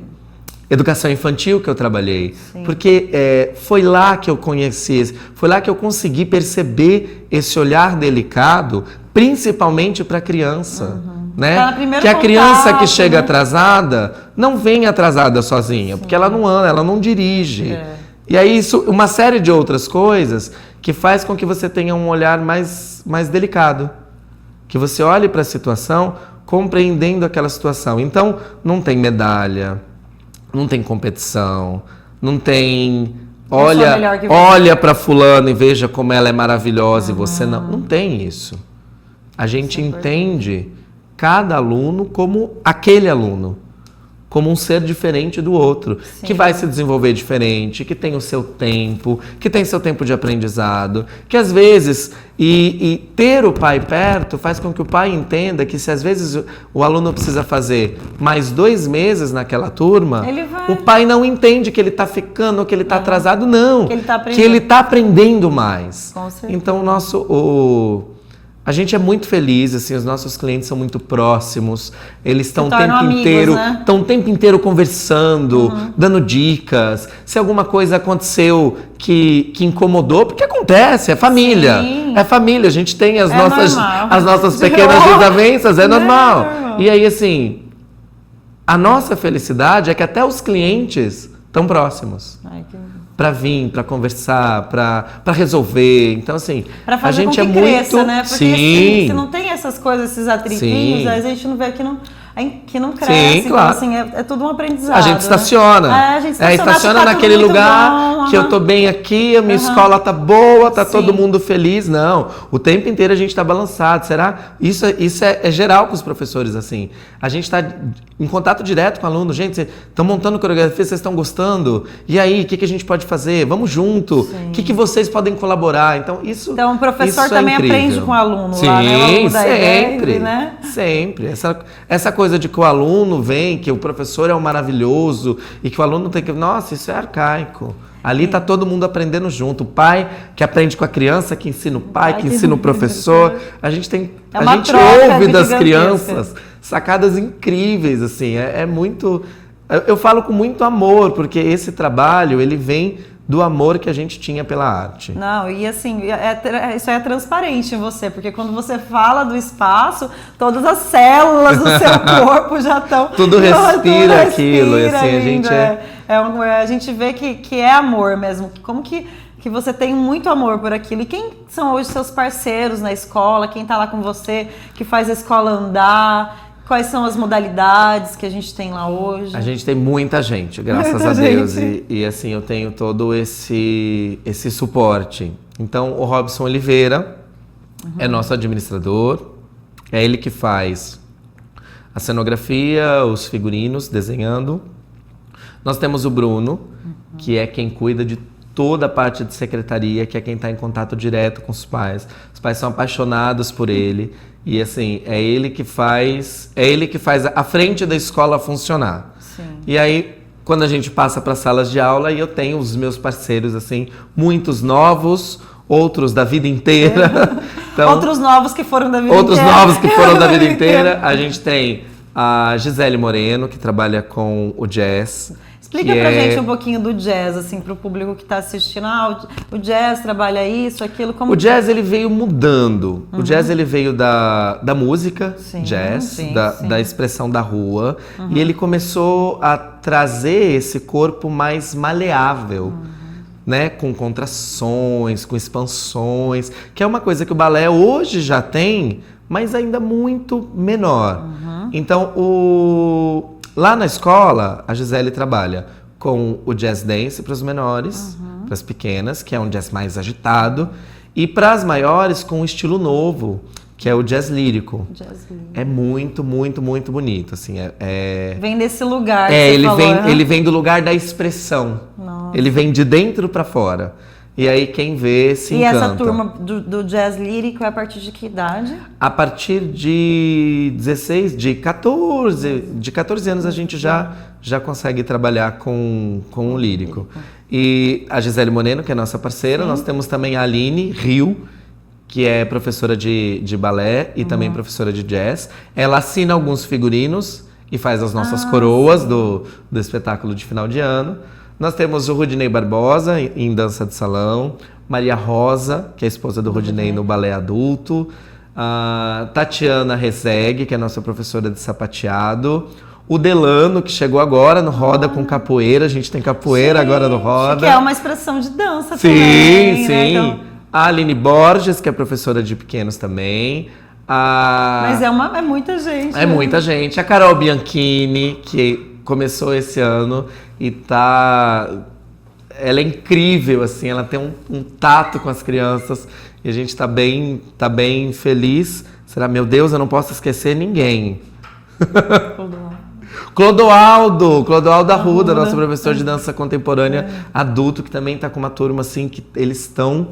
Speaker 2: educação infantil que eu trabalhei.
Speaker 1: Sim.
Speaker 2: Porque foi lá que eu conheci, foi lá que eu consegui perceber esse olhar delicado, principalmente para a criança. Né?
Speaker 1: Tá no primeiro
Speaker 2: Que a criança
Speaker 1: contato,
Speaker 2: que chega
Speaker 1: né?
Speaker 2: atrasada, não vem atrasada sozinha, porque ela não anda, ela não dirige. E aí uma série de outras coisas que faz com que você tenha um olhar mais delicado. Que você olhe para a situação compreendendo aquela situação. Então, não tem medalha, não tem competição, não tem... Olha para fulano e veja como ela é maravilhosa e você não. Não tem isso. A gente entende cada aluno como aquele aluno. Como um ser diferente do outro, que vai se desenvolver diferente, que tem o seu tempo, que tem seu tempo de aprendizado, que às vezes, e ter o pai perto faz com que o pai entenda que se às vezes o aluno precisa fazer mais 2 meses naquela turma, o pai não entende que ele está ficando, que ele está atrasado, não, que ele está aprendendo mais.
Speaker 1: Com certeza.
Speaker 2: Então, a gente é muito feliz, assim, os nossos clientes são muito próximos, eles estão o tempo inteiro conversando, dando dicas. Se alguma coisa aconteceu que incomodou, porque acontece, é família.
Speaker 1: Sim.
Speaker 2: É família, a gente tem as nossas pequenas desavenças, é normal. E aí, assim, a nossa felicidade é que até os clientes estão próximos. Para vir, para conversar, para resolver. Então, assim,
Speaker 1: pra fazer
Speaker 2: a gente
Speaker 1: com que cresça, né? Porque
Speaker 2: Sim.
Speaker 1: se não tem essas coisas, esses atritinhos,
Speaker 2: Sim.
Speaker 1: a gente não vê que não cresce.
Speaker 2: Sim, claro.
Speaker 1: Então, assim, é tudo um aprendizado.
Speaker 2: A gente estaciona.
Speaker 1: Né? A gente
Speaker 2: estaciona
Speaker 1: tá
Speaker 2: naquele
Speaker 1: tudo muito
Speaker 2: lugar
Speaker 1: bom,
Speaker 2: que eu tô bem aqui, a minha escola tá boa, tá todo mundo feliz. Não, o tempo inteiro a gente tá balançado. Será? Isso é geral com os professores, assim. A gente tá em contato direto com o aluno. Gente, vocês estão montando coreografia, vocês estão gostando? E aí, o que a gente pode fazer? Vamos junto. O que vocês podem colaborar? Então,
Speaker 1: Então, o professor também aprende com o aluno.
Speaker 2: Sim,
Speaker 1: lá, né? O aluno da
Speaker 2: sempre.
Speaker 1: EGV, né?
Speaker 2: Sempre. Essa coisa de que o aluno vem, que o professor é um maravilhoso e que o aluno tem que... Nossa, isso é arcaico. Ali tá todo mundo aprendendo junto. O pai que aprende com a criança, que ensina o pai, que ensina o professor. A gente ouve das crianças sacadas incríveis, assim. É muito... Eu falo com muito amor, porque esse trabalho, ele vem do amor que a gente tinha pela arte.
Speaker 1: Não, e assim, isso é transparente em você, porque quando você fala do espaço, todas as células do seu corpo já estão...
Speaker 2: Tudo respira aquilo, e assim, a gente
Speaker 1: a gente vê que é amor mesmo, como que você tem muito amor por aquilo. E quem são hoje seus parceiros na escola, quem está lá com você, que faz a escola andar... Quais são as modalidades que a gente tem lá hoje?
Speaker 2: A gente tem muita gente, graças a Deus. E assim, eu tenho todo esse suporte. Então, o Robson Oliveira é nosso administrador. É ele que faz a cenografia, os figurinos, desenhando. Nós temos o Bruno, que é quem cuida de toda a parte de secretaria, que é quem está em contato direto com os pais. Os pais são apaixonados por ele. E assim, é ele que faz a frente da escola funcionar.
Speaker 1: Sim.
Speaker 2: E aí, quando a gente passa para salas de aula, eu tenho os meus parceiros, assim, muitos novos, outros da vida inteira. Então,
Speaker 1: outros novos que foram da vida inteira.
Speaker 2: Outros novos que foram da vida inteira. A gente tem A Gisele Moreno, que trabalha com o jazz.
Speaker 1: Explica pra gente um pouquinho do jazz, assim, pro público que tá assistindo. O jazz trabalha isso, aquilo, como...
Speaker 2: O jazz, ele veio mudando. O jazz, ele veio da música, jazz, da expressão da rua. E ele começou a trazer esse corpo mais maleável, né? Com contrações, com expansões, que é uma coisa que o balé hoje já tem, mas ainda muito menor. Então, lá na escola, a Gisele trabalha com o jazz dance para os menores, para as pequenas, que é um jazz mais agitado, e para as maiores com um estilo novo, que é o jazz lírico. É muito, muito, muito bonito, assim.
Speaker 1: Vem desse lugar.
Speaker 2: Ele vem do lugar da expressão.
Speaker 1: Nossa.
Speaker 2: Ele vem de dentro para fora. E aí quem vê se encanta.
Speaker 1: E essa turma do jazz lírico é a partir de que idade?
Speaker 2: A partir de 14 anos a gente já consegue trabalhar com o lírico. E a Gisele Moreno, que é nossa parceira, nós temos também a Aline Rio, que é professora de balé e também professora de jazz. Ela assina alguns figurinos e faz as nossas coroas do espetáculo de final de ano. Nós temos o Rudinei Barbosa em dança de salão, Maria Rosa, que é a esposa do Rudinei no balé adulto, a Tatiana Rezegue, que é nossa professora de sapateado, o Delano, que chegou agora no Roda com capoeira, a gente tem capoeira agora no Roda.
Speaker 1: Que é uma expressão de dança também.
Speaker 2: Sim.
Speaker 1: Né? Então...
Speaker 2: A Aline Borges, que é professora de pequenos também.
Speaker 1: Mas é muita gente.
Speaker 2: É muita gente. A Carol Bianchini, que começou esse ano e ela é incrível, assim, ela tem um tato com as crianças e a gente tá bem feliz. Meu Deus, eu não posso esquecer ninguém. Clodoaldo Arruda, nosso professor de dança contemporânea adulto, que também tá com uma turma, assim, que eles estão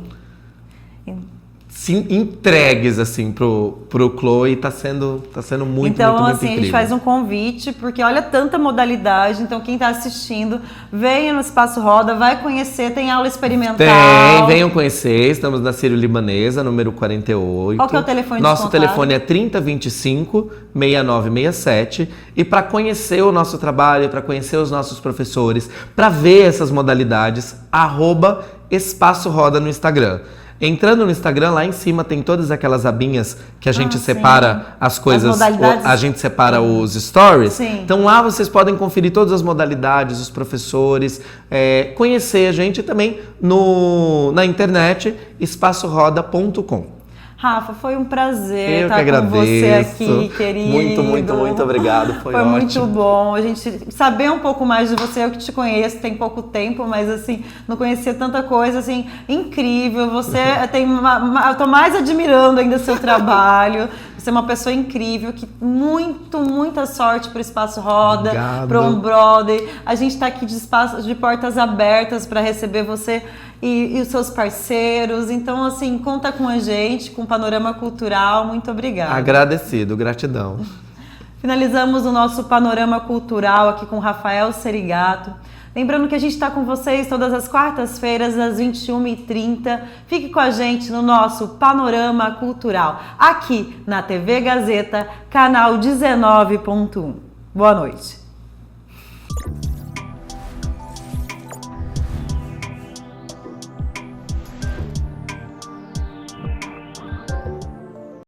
Speaker 2: entregues, assim, pro Chloe, tá sendo muito,
Speaker 1: então,
Speaker 2: muito, muito
Speaker 1: assim,
Speaker 2: incrível.
Speaker 1: a gente faz um convite, porque olha tanta modalidade, então quem tá assistindo, venha no Espaço Roda, vai conhecer, tem aula experimental.
Speaker 2: Venham conhecer, estamos na Sírio-Libanesa, número 48.
Speaker 1: Qual que é o telefone de
Speaker 2: Nosso
Speaker 1: contato?
Speaker 2: telefone é 3025-6967, e para conhecer o nosso trabalho, para conhecer os nossos professores, para ver essas modalidades, @Espaço Roda no Instagram. Entrando no Instagram, lá em cima tem todas aquelas abinhas que a gente separa as coisas, a gente separa os stories.
Speaker 1: Sim.
Speaker 2: Então lá vocês podem conferir todas as modalidades, os professores, conhecer a gente também na internet, espaçoroda.com.
Speaker 1: Rafa, foi um prazer estar
Speaker 2: que agradeço.
Speaker 1: Com você aqui, querido.
Speaker 2: Muito, muito, muito obrigado. Foi ótimo.
Speaker 1: Muito bom. A gente saber um pouco mais de você, eu que te conheço, tem pouco tempo, mas assim, não conhecia tanta coisa, assim, incrível. Você eu tô mais admirando ainda o seu trabalho. Você é uma pessoa incrível, que muita sorte para o Espaço Roda, para o Brother. A gente está aqui de portas abertas para receber você e os seus parceiros. Então, assim, conta com a gente, com o Panorama Cultural. Muito obrigada.
Speaker 2: Agradecido, gratidão.
Speaker 1: Finalizamos o nosso Panorama Cultural aqui com Rafael Cerigato. Lembrando que a gente está com vocês todas as quartas-feiras, às 21h30. Fique com a gente no nosso Panorama Cultural, aqui na TV Gazeta, canal 19.1. Boa noite.